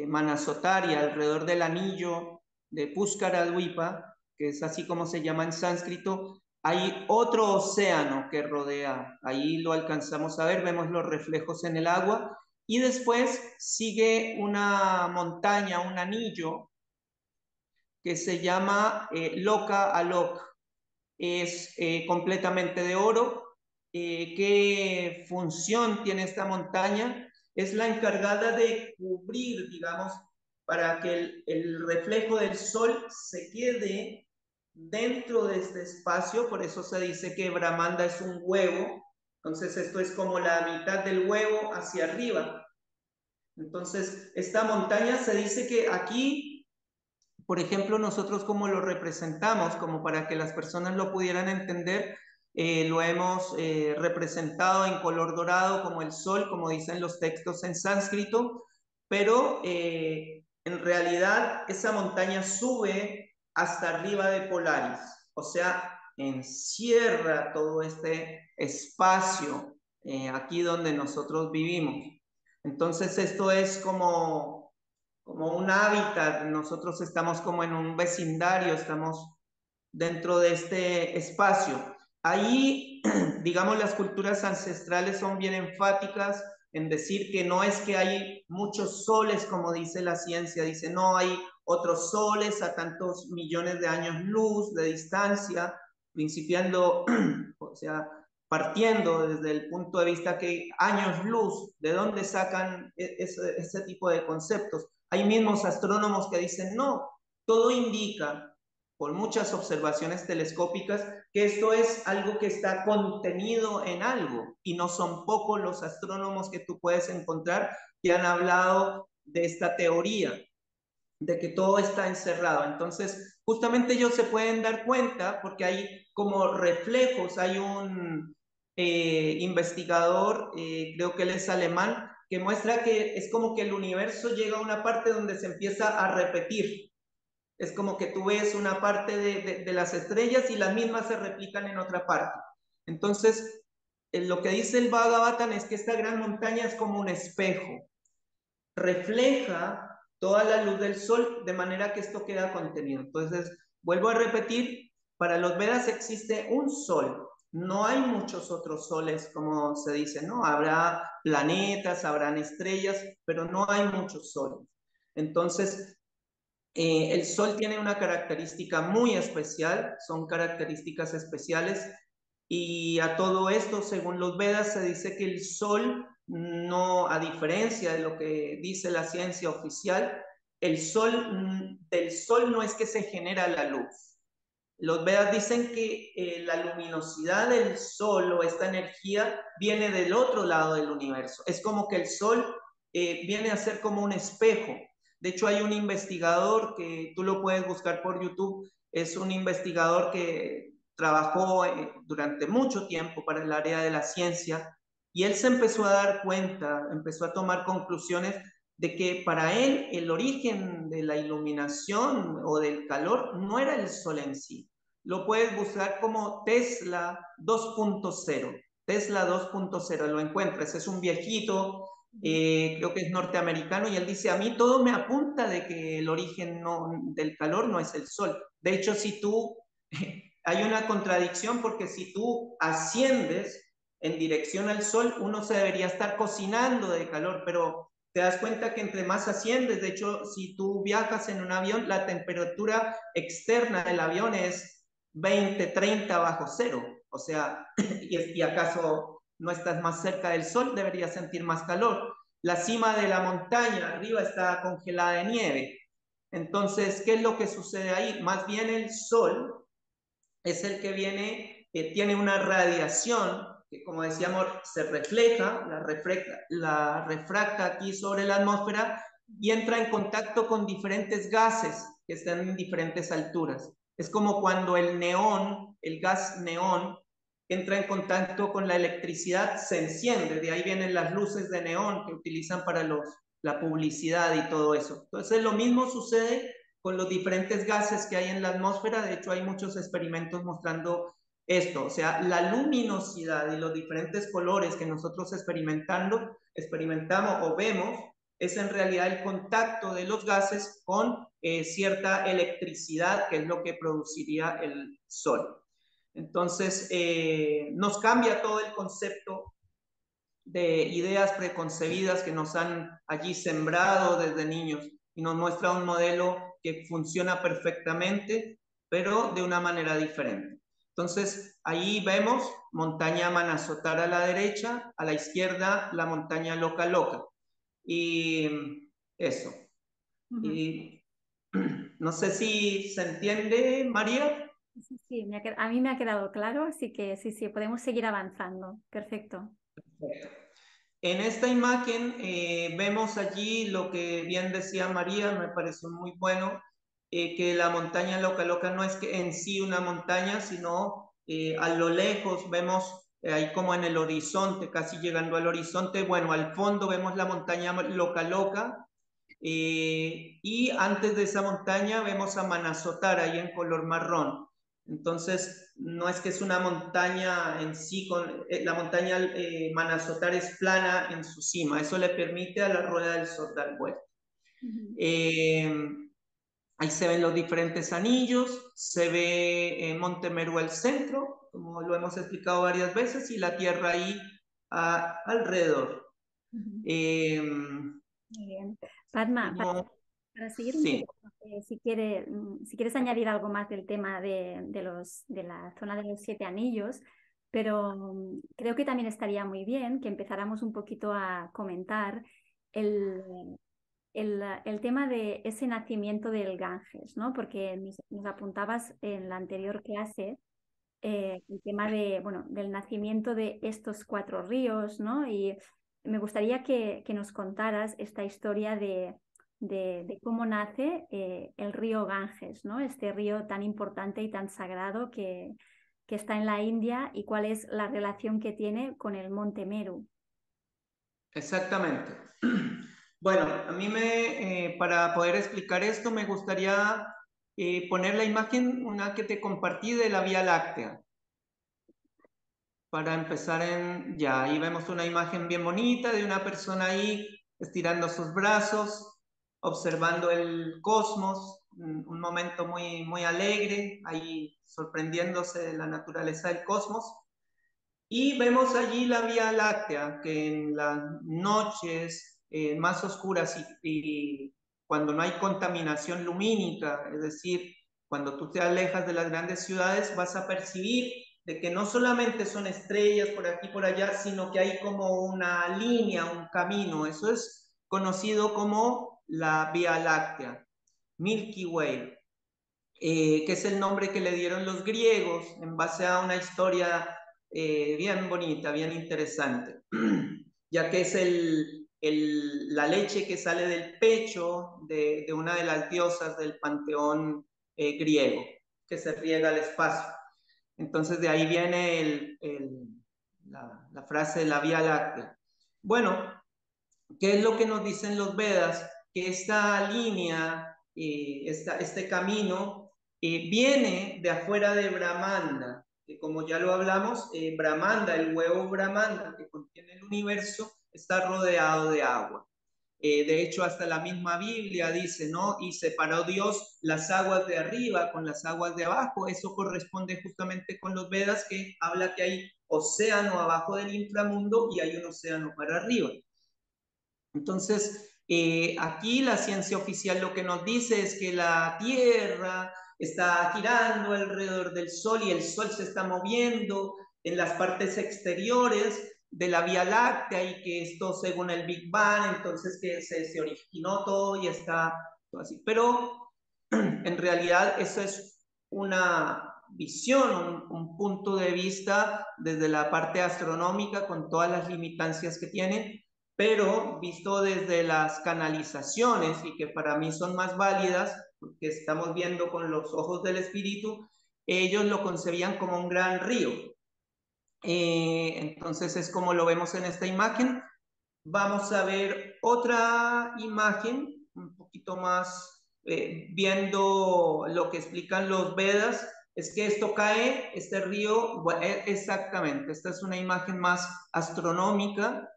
Manasotaria, alrededor del anillo de Pushkara, que es así como se llama en sánscrito, hay otro océano que rodea, ahí lo alcanzamos a ver, vemos los reflejos en el agua, y después sigue una montaña, un anillo, que se llama Loka Alok, es completamente de oro. ¿Qué función tiene esta montaña? Es la encargada de cubrir, digamos, para que el reflejo del sol se quede dentro de este espacio, por eso se dice que Brahmanda es un huevo, entonces esto es como la mitad del huevo hacia arriba. Entonces, esta montaña se dice que aquí, por ejemplo, nosotros como lo representamos, como para que las personas lo pudieran entender, lo hemos representado en color dorado como el sol, como dicen los textos en sánscrito, pero en realidad esa montaña sube hasta arriba de Polaris, o sea, encierra todo este espacio aquí donde nosotros vivimos. Entonces esto es como un hábitat, nosotros estamos como en un vecindario, estamos dentro de este espacio. Ahí, digamos, las culturas ancestrales son bien enfáticas en decir que no es que hay muchos soles, como dice la ciencia, dice, no, hay otros soles a tantos millones de años luz de distancia, principiando, o sea, partiendo desde el punto de vista que años luz, ¿de dónde sacan ese tipo de conceptos? Hay mismos astrónomos que dicen, no, todo indica, por muchas observaciones telescópicas, que esto es algo que está contenido en algo, y no son pocos los astrónomos que tú puedes encontrar que han hablado de esta teoría, de que todo está encerrado. Entonces, justamente ellos se pueden dar cuenta porque hay como reflejos, hay un investigador, creo que él es alemán, que muestra que es como que el universo llega a una parte donde se empieza a repetir. Es como que tú ves una parte de las estrellas y las mismas se replican en otra parte. Entonces, lo que dice el Bhagavatam es que esta gran montaña es como un espejo, refleja toda la luz del sol de manera que esto queda contenido. Entonces, vuelvo a repetir, para los Vedas existe un sol, no hay muchos otros soles como se dice, ¿no? Habrá planetas, habrán estrellas, pero no hay muchos soles. Entonces, el sol tiene una característica muy especial, son características especiales y a todo esto, según los Vedas, se dice que el sol no, a diferencia de lo que dice la ciencia oficial, el sol, del sol no es que se genera la luz. Los Vedas dicen que la luminosidad del sol o esta energía viene del otro lado del universo. Es como que el sol viene a ser como un espejo. De hecho, hay un investigador que tú lo puedes buscar por YouTube, es un investigador que trabajó durante mucho tiempo para el área de la ciencia y él se empezó a dar cuenta, empezó a tomar conclusiones de que para él el origen de la iluminación o del calor no era el sol en sí. Lo puedes buscar como Tesla 2.0. Tesla 2.0 lo encuentras, es un viejito creo que es norteamericano, y él dice, a mí todo me apunta de que el origen del calor no es el sol. De hecho, si tú, hay una contradicción porque si tú asciendes en dirección al sol, uno se debería estar cocinando de calor, pero te das cuenta que entre más asciendes, de hecho, si tú viajas en un avión, la temperatura externa del avión es 20, 30 bajo cero. O sea, y acaso no estás más cerca del sol, deberías sentir más calor. La cima de la montaña arriba está congelada de nieve. Entonces, ¿qué es lo que sucede ahí? Más bien el sol es el que viene, tiene una radiación que, como decíamos, se refleja, la refracta aquí sobre la atmósfera y entra en contacto con diferentes gases que están en diferentes alturas. Es como cuando el neón, el gas neón, entra en contacto con la electricidad, se enciende. De ahí vienen las luces de neón que utilizan para la publicidad y todo eso. Entonces, lo mismo sucede con los diferentes gases que hay en la atmósfera. De hecho, hay muchos experimentos mostrando esto, o sea, la luminosidad y los diferentes colores que nosotros experimentamos o vemos, es en realidad el contacto de los gases con cierta electricidad, que es lo que produciría el sol. Entonces, nos cambia todo el concepto de ideas preconcebidas que nos han allí sembrado desde niños y nos muestra un modelo que funciona perfectamente, pero de una manera diferente. Entonces, ahí vemos montaña Manasotar a la derecha, a la izquierda la montaña Loca Loca. Y eso. Y no sé si se entiende, María. Sí, sí, a mí me ha quedado claro, así que sí, sí, podemos seguir avanzando. Perfecto. En esta imagen vemos allí lo que bien decía María, me pareció muy bueno, que la montaña Loca Loca no es que en sí una montaña, sino a lo lejos vemos ahí como en el horizonte, casi llegando al horizonte, bueno, al fondo vemos la montaña Loca Loca, y antes de esa montaña vemos a Manasotar ahí en color marrón. Entonces, no es que es una montaña en sí, la montaña Manasotar es plana en su cima, eso le permite a la rueda del sol dar vuelta. Eh, Ahí se ven los diferentes anillos, se ve Monte Meru al centro, como lo hemos explicado varias veces, y la Tierra ahí alrededor. Eh, Muy bien. Padma, como, para seguir un sí. poco, si quieres añadir algo más del tema de la zona de los siete anillos, pero creo que también estaría muy bien que empezáramos un poquito a comentar el, el tema de ese nacimiento del Ganges, ¿no? Porque nos apuntabas en la anterior clase el tema de, bueno, del nacimiento de estos cuatro ríos, ¿no? Y me gustaría que nos contaras esta historia de cómo nace el río Ganges, ¿no? Este río tan importante y tan sagrado que está en la India y cuál es la relación que tiene con el monte Meru. Exactamente. Bueno, a mí para poder explicar esto, me gustaría poner la imagen, una que te compartí de la Vía Láctea. Para empezar ya, ahí vemos una imagen bien bonita de una persona ahí estirando sus brazos, observando el cosmos, un momento muy, muy alegre, ahí sorprendiéndose de la naturaleza del cosmos. Y vemos allí la Vía Láctea, que en las noches más oscuras y cuando no hay contaminación lumínica, es decir, cuando tú te alejas de las grandes ciudades, vas a percibir de que no solamente son estrellas por aquí y por allá, sino que hay como una línea, un camino. Eso es conocido como la Vía Láctea, Milky Way, que es el nombre que le dieron los griegos en base a una historia bien bonita, bien interesante, ya que es la leche que sale del pecho de una de las diosas del panteón griego, que se riega al espacio. Entonces de ahí viene la frase de la Vía Láctea. Bueno, ¿qué es lo que nos dicen los Vedas? Que esta línea, este camino, viene de afuera de Brahmanda, que como ya lo hablamos, Brahmanda, el huevo Brahmanda que contiene el universo, está rodeado de agua. De hecho, hasta la misma Biblia dice, ¿no? Y separó Dios las aguas de arriba con las aguas de abajo. Eso corresponde justamente con los Vedas, que habla que hay océano abajo del inframundo y hay un océano para arriba. Entonces, aquí la ciencia oficial lo que nos dice es que la Tierra está girando alrededor del Sol y el Sol se está moviendo en las partes exteriores de la Vía Láctea y que esto según el Big Bang, entonces que se originó todo y está todo así. Pero en realidad eso es una visión, un punto de vista desde la parte astronómica con todas las limitancias que tiene, pero visto desde las canalizaciones y que para mí son más válidas, porque estamos viendo con los ojos del espíritu, ellos lo concebían como un gran río. Entonces es como lo vemos en esta imagen. Vamos a ver otra imagen, un poquito más viendo lo que explican los Vedas. Es que esto cae, este río, exactamente, esta es una imagen más astronómica.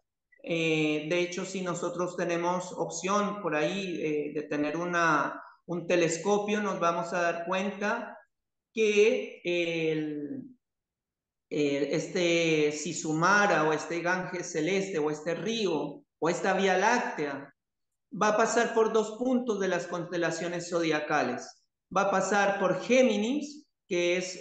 De hecho, si nosotros tenemos opción por ahí de tener un telescopio, nos vamos a dar cuenta que este Sisumara o este Ganges celeste o este río o esta Vía Láctea va a pasar por dos puntos de las constelaciones zodiacales. Va a pasar por Géminis, que es,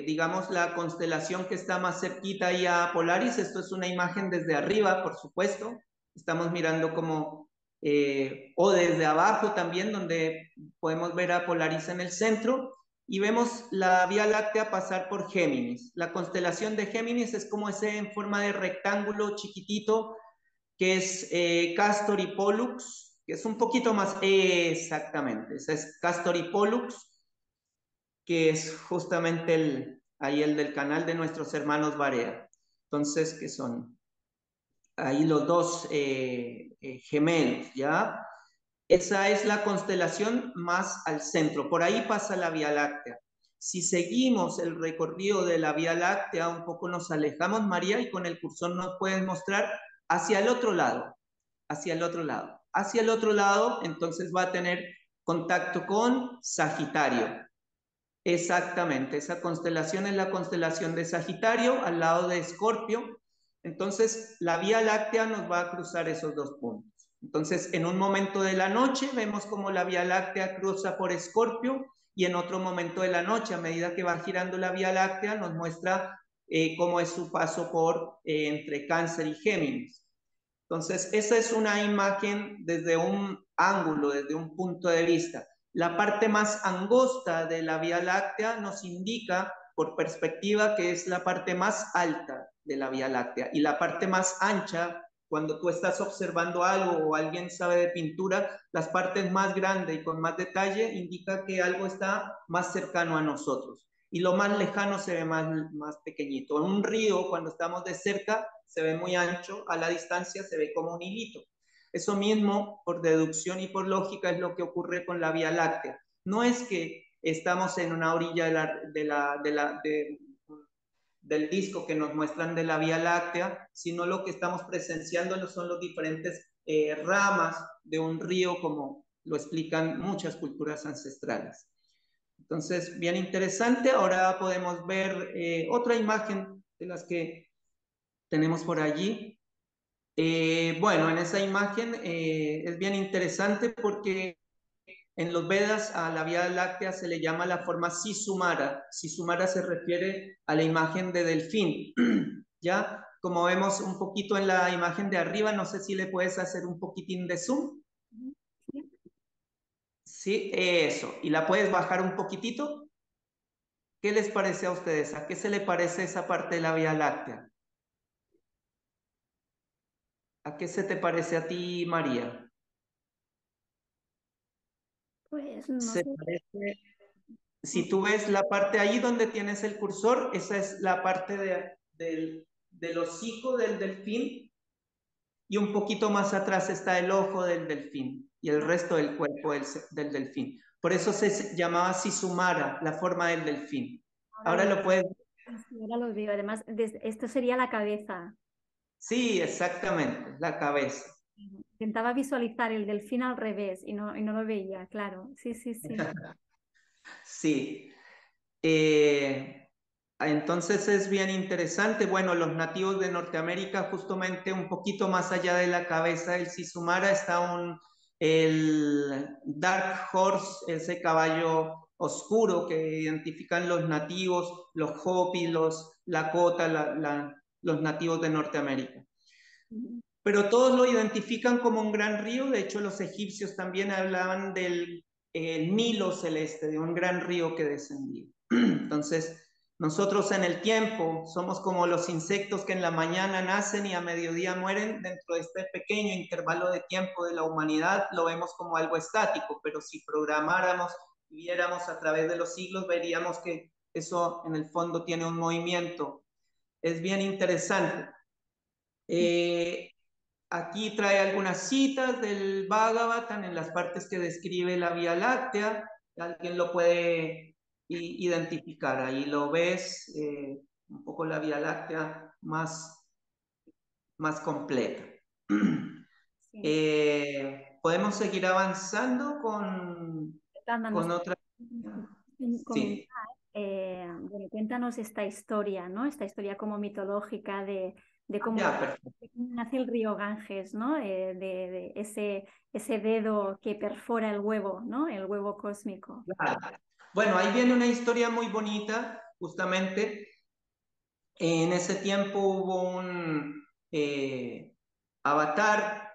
digamos, la constelación que está más cerquita ahí a Polaris. Esto es una imagen desde arriba, por supuesto. Estamos mirando como, o desde abajo también, donde podemos ver a Polaris en el centro. Y vemos la Vía Láctea pasar por Géminis. La constelación de Géminis es como ese en forma de rectángulo chiquitito que es Castor y Pollux, que es un poquito más, exactamente, ese es Castor y Pollux, que es justamente ahí el del canal de nuestros hermanos Barea. Entonces, que son ahí los dos gemelos, ¿ya? Esa es la constelación más al centro, por ahí pasa la Vía Láctea. Si seguimos el recorrido de la Vía Láctea, un poco nos alejamos, María, y con el cursor nos puedes mostrar hacia el otro lado, hacia el otro lado. Hacia el otro lado, entonces va a tener contacto con Sagitario. Exactamente, esa constelación es la constelación de Sagitario al lado de Escorpio. Entonces, la Vía Láctea nos va a cruzar esos dos puntos. Entonces, en un momento de la noche vemos como la Vía Láctea cruza por Escorpio y en otro momento de la noche, a medida que va girando la Vía Láctea, nos muestra cómo es su paso por entre Cáncer y Géminis. Entonces, esa es una imagen desde un ángulo, desde un punto de vista. La parte más angosta de la Vía Láctea nos indica por perspectiva que es la parte más alta de la Vía Láctea y la parte más ancha, cuando tú estás observando algo o alguien sabe de pintura, las partes más grandes y con más detalle indica que algo está más cercano a nosotros y lo más lejano se ve más pequeñito. En un río, cuando estamos de cerca, se ve muy ancho, a la distancia se ve como un hilito. Eso mismo, por deducción y por lógica, es lo que ocurre con la Vía Láctea. No es que estamos en una orilla del disco que nos muestran de la Vía Láctea, sino lo que estamos presenciando son los diferentes ramas de un río, como lo explican muchas culturas ancestrales. Entonces, bien interesante. Ahora podemos ver otra imagen de las que tenemos por allí. Bueno, en esa imagen es bien interesante porque en los Vedas a la Vía Láctea se le llama la forma Sisumara. Sisumara se refiere a la imagen de delfín. ¿Ya? Como vemos un poquito en la imagen de arriba, no sé si le puedes hacer un poquitín de zoom. Sí, eso. ¿Y la puedes bajar un poquitito? ¿Qué les parece a ustedes? ¿A qué se le parece esa parte de la Vía Láctea? ¿A qué se te parece a ti, María? Pues no Se sé. parece, Mm. si tú ves la parte ahí donde tienes el cursor, esa es la parte del hocico del delfín y un poquito más atrás está el ojo del delfín y el resto del cuerpo del delfín. Por eso se llamaba Sisumara, la forma del delfín. Ahora Ahora lo, lo puedes. sí, ahora lo veo. Además, esto sería la cabeza. Sí, exactamente, la cabeza. Intentaba visualizar el delfín al revés y no lo veía, claro. Sí, sí, sí. Sí. Eh, entonces es bien interesante. Bueno, los nativos de Norteamérica, justamente un poquito más allá de la cabeza del Sisumara, está el Dark Horse, ese caballo oscuro que identifican los nativos, los Hopi, los Lakota, los nativos de Norteamérica. Pero todos lo identifican como un gran río. De hecho, los egipcios también hablaban del Nilo celeste, de un gran río que descendía. Entonces, nosotros en el tiempo somos como los insectos que en la mañana nacen y a mediodía mueren. Dentro de este pequeño intervalo de tiempo de la humanidad lo vemos como algo estático, pero si programáramos y viéramos a través de los siglos, veríamos que eso en el fondo tiene un movimiento. Es bien interesante. Eh, Aquí trae algunas citas del Bhagavatam en las partes que describe la Vía Láctea. Alguien lo puede identificar. Ahí lo ves, un poco la Vía Láctea más completa. Sí. Podemos seguir avanzando Dándonos con otra. comentar, Sí, bueno, cuéntanos esta historia, ¿no? Esta historia como mitológica de cómo ya, perfecto. nace el río Ganges, ¿no? De ese dedo que perfora el huevo, ¿no? El huevo cósmico. Claro. Bueno, ahí viene una historia muy bonita, justamente. En ese tiempo hubo un avatar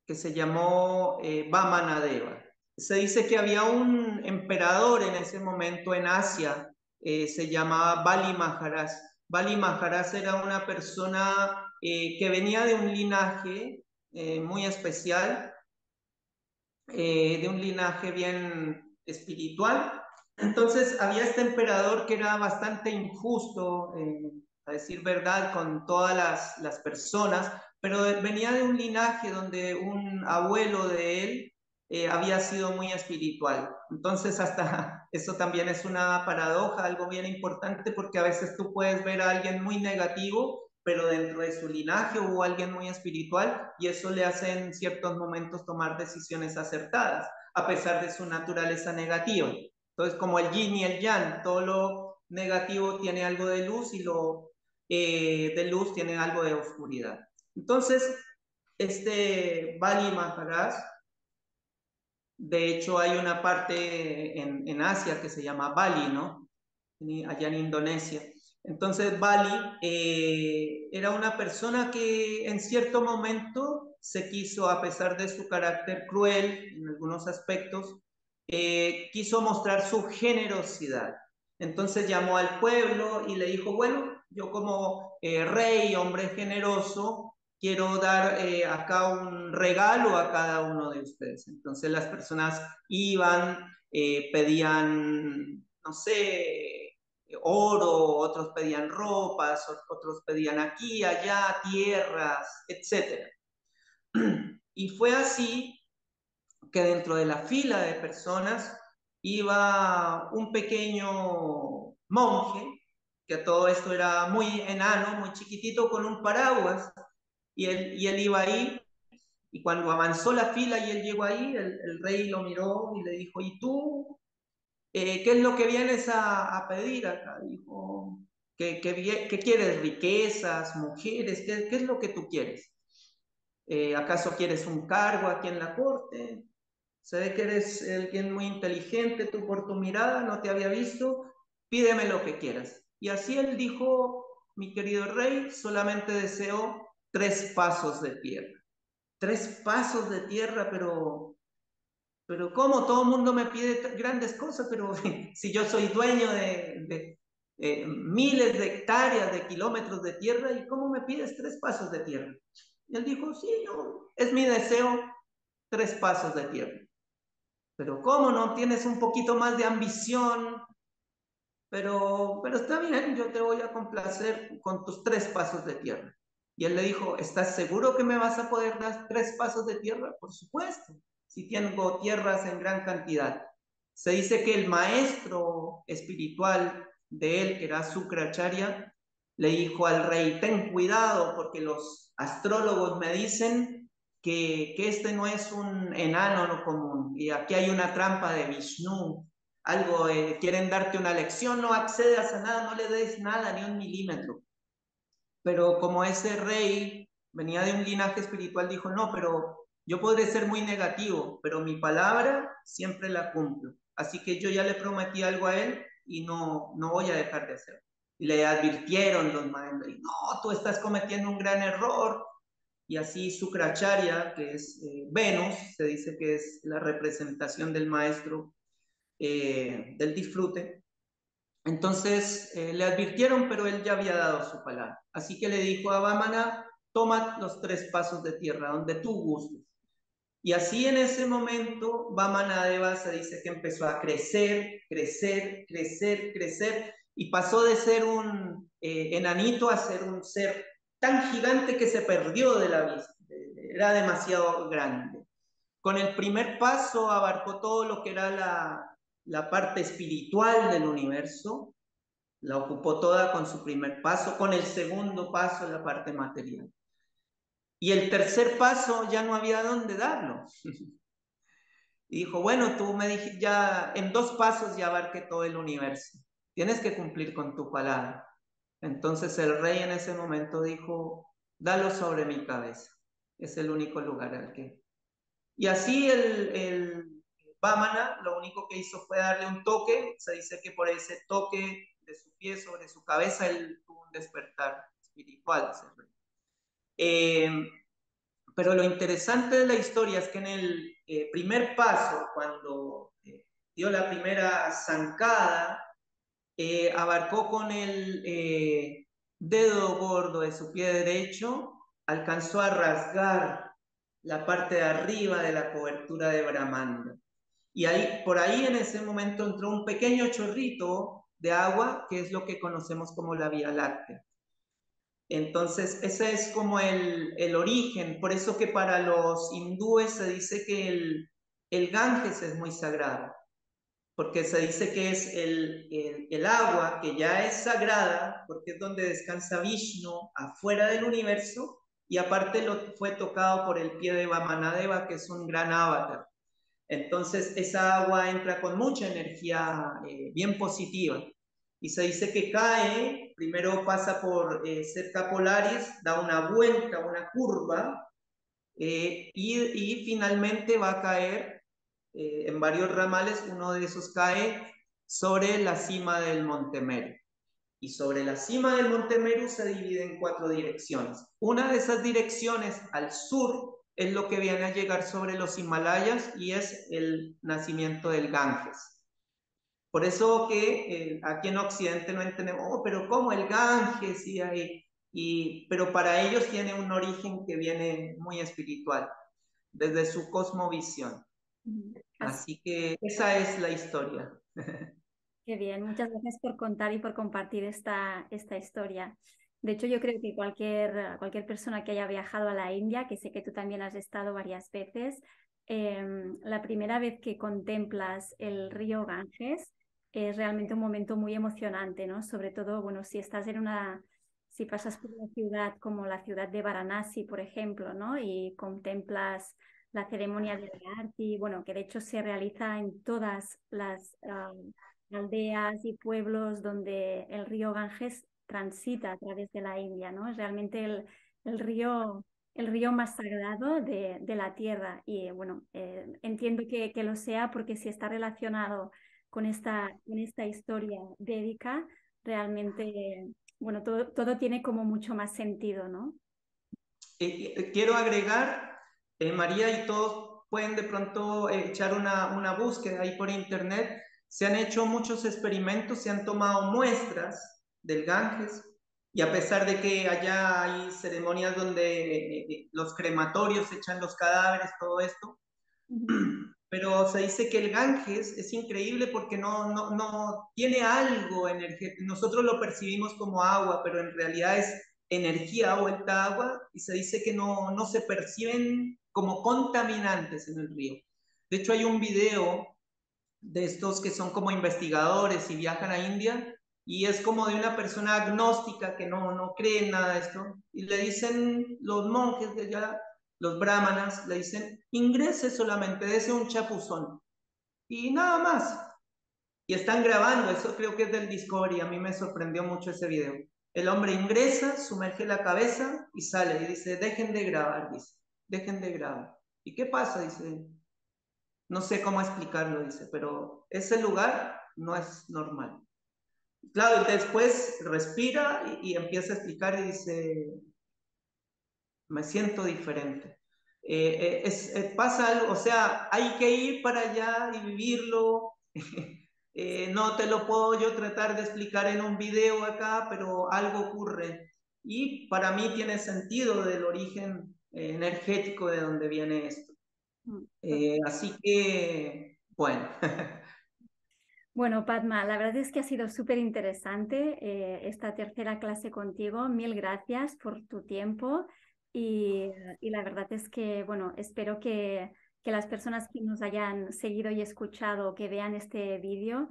que se llamó Vamanadeva. Se dice que había un emperador en ese momento en Asia, se llamaba Bali Maharaj. Bali Maharaj era una persona que venía de un linaje muy especial, de un linaje bien espiritual. Entonces había este emperador que era bastante injusto, a decir verdad, con todas las personas, pero venía de un linaje donde un abuelo de él había sido muy espiritual. Entonces hasta eso también es una paradoja, algo bien importante, porque a veces tú puedes ver a alguien muy negativo, pero dentro de su linaje hubo alguien muy espiritual y eso le hace en ciertos momentos tomar decisiones acertadas, a pesar de su naturaleza negativa. Entonces, como el yin y el yang, todo lo negativo tiene algo de luz y lo de luz tiene algo de oscuridad. Entonces, este Bali Maharaj, de hecho hay una parte en Asia que se llama Bali, ¿no? Allá en Indonesia. Entonces Bali era una persona que en cierto momento se quiso, a pesar de su carácter cruel en algunos aspectos, quiso mostrar su generosidad. Entonces llamó al pueblo y le dijo, bueno, yo como rey, hombre generoso, quiero dar acá un regalo a cada uno de ustedes. Entonces las personas iban, pedían, no sé, oro, otros pedían ropas, otros pedían aquí, allá, tierras, etcétera. Y fue así que dentro de la fila de personas iba un pequeño monje, que todo esto era muy enano, muy chiquitito, con un paraguas, y él iba ahí, y cuando avanzó la fila y él llegó ahí, el rey lo miró y le dijo, ¿y tú qué es lo que vienes a pedir acá? Dijo, ¿qué quieres? ¿Riquezas? ¿Mujeres? ¿Qué es lo que tú quieres? ¿Acaso quieres un cargo aquí en la corte? Se ve que eres alguien muy inteligente, tú por tu mirada no te había visto, pídeme lo que quieras. Y así él dijo, mi querido rey, solamente deseo 3 pasos de tierra. 3 pasos de tierra, pero ¿cómo? Todo el mundo me pide grandes cosas, pero si yo soy dueño de miles de hectáreas, de kilómetros de tierra, ¿y cómo me pides 3 pasos de tierra? Y él dijo, sí, es mi deseo, 3 pasos de tierra. Pero ¿cómo no tienes un poquito más de ambición? Pero está bien, yo te voy a complacer con tus 3 pasos de tierra. Y él le dijo, ¿estás seguro que me vas a poder dar 3 pasos de tierra? Por supuesto, si tengo tierras en gran cantidad. Se dice que el maestro espiritual de él, que era Sukracharya, le dijo al rey, ten cuidado porque los astrólogos me dicen que este no es un enano no común y aquí hay una trampa de Vishnu, algo, quieren darte una lección, no accedas a nada, no le des nada, ni un milímetro. Pero como ese rey venía de un linaje espiritual, dijo, no, pero yo podré ser muy negativo, pero mi palabra siempre la cumplo. Así que yo ya le prometí algo a él y no voy a dejar de hacerlo. Y le advirtieron los maestros, no, tú estás cometiendo un gran error. Y así Sukracharya, que es Venus, se dice que es la representación del maestro del disfrute, entonces le advirtieron, pero él ya había dado su palabra. Así que le dijo a Vamana, toma los 3 pasos de tierra, donde tú gustes. Y así en ese momento, Vamanadeva se dice que empezó a crecer, crecer, crecer, crecer, y pasó de ser un enanito a ser un ser tan gigante que se perdió de la vista. Era demasiado grande. Con el primer paso abarcó todo lo que era la parte espiritual del universo, la ocupó toda con su primer paso, con el segundo paso la parte material. Y el tercer paso ya no había dónde darlo. Y dijo, bueno, tú me dijiste ya en 2 pasos ya abarqué todo el universo. Tienes que cumplir con tu palabra. Entonces el rey en ese momento dijo, dalo sobre mi cabeza. Es el único lugar al que... Y así el Vámana lo único que hizo fue darle un toque. Se dice que por ese toque de su pie sobre su cabeza él tuvo un despertar espiritual. Eh, pero lo interesante de la historia es que en el primer paso, cuando dio la primera zancada, abarcó con el dedo gordo de su pie derecho, alcanzó a rasgar la parte de arriba de la cobertura de Brahmanda. Y ahí, por ahí en ese momento entró un pequeño chorrito de agua, que es lo que conocemos como la Vía Láctea. Entonces, ese es como el origen. Por eso que para los hindúes se dice que el Ganges es muy sagrado, porque se dice que es el agua que ya es sagrada, porque es donde descansa Vishnu, afuera del universo, y aparte lo fue tocado por el pie de Vamanadeva, que es un gran avatar. Entonces, esa agua entra con mucha energía bien positiva. Y se dice que cae, primero pasa por cerca Polaris, da una vuelta, una curva, y finalmente va a caer en varios ramales. Uno de esos cae sobre la cima del Monte Meru. Y sobre la cima del Monte Meru se divide en 4 direcciones. Una de esas direcciones al sur es lo que viene a llegar sobre los Himalayas y es el nacimiento del Ganges. Por eso que aquí en Occidente no entendemos, oh, pero ¿cómo el Ganges? Pero para ellos tiene un origen que viene muy espiritual, desde su cosmovisión. Así Así que esa es la historia. que bien, muchas gracias por contar y por compartir esta historia. De hecho, yo creo que cualquier persona que haya viajado a la India, que sé que tú también has estado varias veces, la primera vez que contemplas el río Ganges es realmente un momento muy emocionante, ¿no? Sobre todo, bueno, si pasas por una ciudad como la ciudad de Varanasi, por ejemplo, ¿no? Y contemplas la ceremonia de la Aarti, bueno, que de hecho se realiza en todas las aldeas y pueblos donde el río Ganges transita a través de la India, ¿no? Es realmente el río, el río más sagrado de la tierra. Y bueno, entiendo que lo sea porque si está relacionado con esta historia védica, realmente, bueno, todo tiene como mucho más sentido, ¿no? Quiero agregar, María y todos pueden de pronto echar una búsqueda ahí por internet. Se han hecho muchos experimentos, se han tomado muestras del Ganges y a pesar de que allá hay ceremonias donde los crematorios echan los cadáveres, todo esto, Ujú. pero se dice que el Ganges es increíble porque no tiene algo energético. Nosotros lo percibimos como agua, pero en realidad es energía vuelta a agua y se dice que no se perciben como contaminantes en el río. De hecho, hay un video de estos que son como investigadores y viajan a India y es como de una persona agnóstica que no cree en nada de esto. Y le dicen los monjes de allá, los brahmanas, le dicen, ingrese solamente, dese un chapuzón. Y nada más. Y están grabando, eso creo que es del Discovery, a mí me sorprendió mucho ese video. El hombre ingresa, sumerge la cabeza y sale y dice, dejen de grabar, dice, dejen de grabar. ¿Y qué pasa? Dice, no sé cómo explicarlo, dice, pero ese lugar no es normal. Claro, y después respira y empieza a explicar y dice, me siento diferente. Pasa algo, o sea, hay que ir para allá y vivirlo. No te lo puedo yo tratar de explicar en un video acá, pero algo ocurre. Y para mí tiene sentido del origen energético de donde viene esto. Así que, bueno. Bueno, Padma, la verdad es que ha sido súper interesante esta tercera clase contigo. Mil gracias por tu tiempo y la verdad es que, bueno, espero que las personas que nos hayan seguido y escuchado, que vean este vídeo,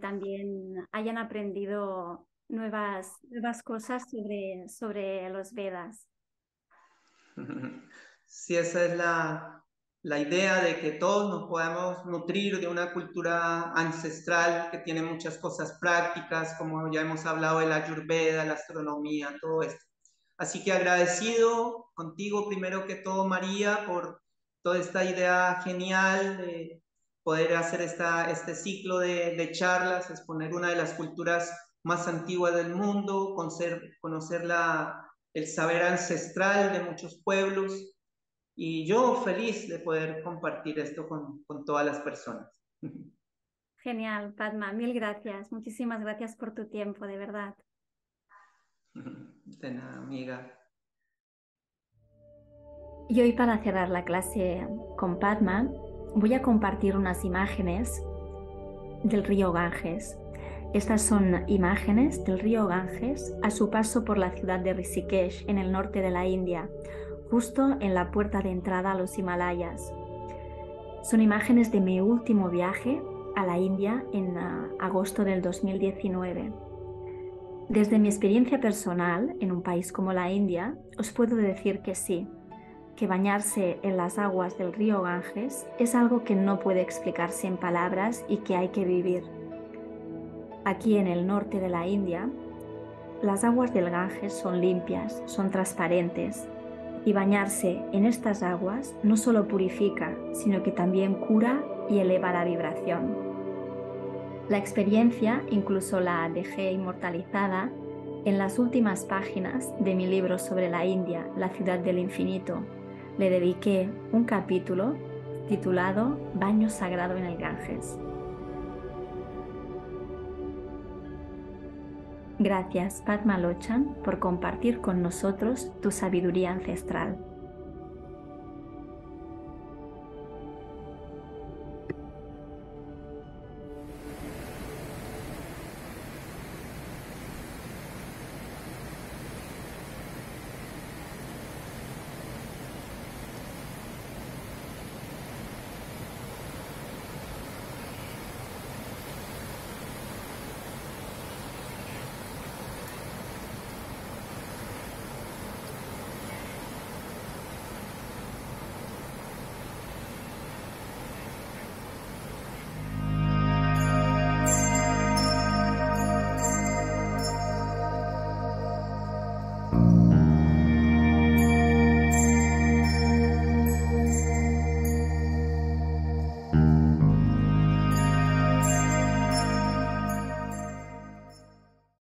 también hayan aprendido nuevas cosas sobre los Vedas. Sí, esa es la idea de que todos nos podamos nutrir de una cultura ancestral que tiene muchas cosas prácticas, como ya hemos hablado de la Ayurveda, la astronomía, todo esto. Así que agradecido contigo primero que todo, María, por toda esta idea genial de poder hacer este ciclo de charlas, exponer una de las culturas más antiguas del mundo, conocer el saber ancestral de muchos pueblos y yo feliz de poder compartir esto con todas las personas. Genial, Padma, mil gracias. Muchísimas gracias por tu tiempo, de verdad. De nada, amiga. Y hoy para cerrar la clase con Padma, voy a compartir unas imágenes del río Ganges. Estas son imágenes del río Ganges a su paso por la ciudad de Rishikesh, en el norte de la India, justo en la puerta de entrada a los Himalayas. Son imágenes de mi último viaje a la India en agosto del 2019. Desde mi experiencia personal en un país como la India, os puedo decir que sí, que bañarse en las aguas del río Ganges es algo que no puede explicarse en palabras y que hay que vivir. Aquí en el norte de la India, las aguas del Ganges son limpias, son transparentes, y bañarse en estas aguas no solo purifica, sino que también cura y eleva la vibración. La experiencia incluso la dejé inmortalizada en las últimas páginas de mi libro sobre la India, La ciudad del infinito. Le dediqué un capítulo titulado Baño sagrado en el Ganges. Gracias, Padma Lochan, por compartir con nosotros tu sabiduría ancestral.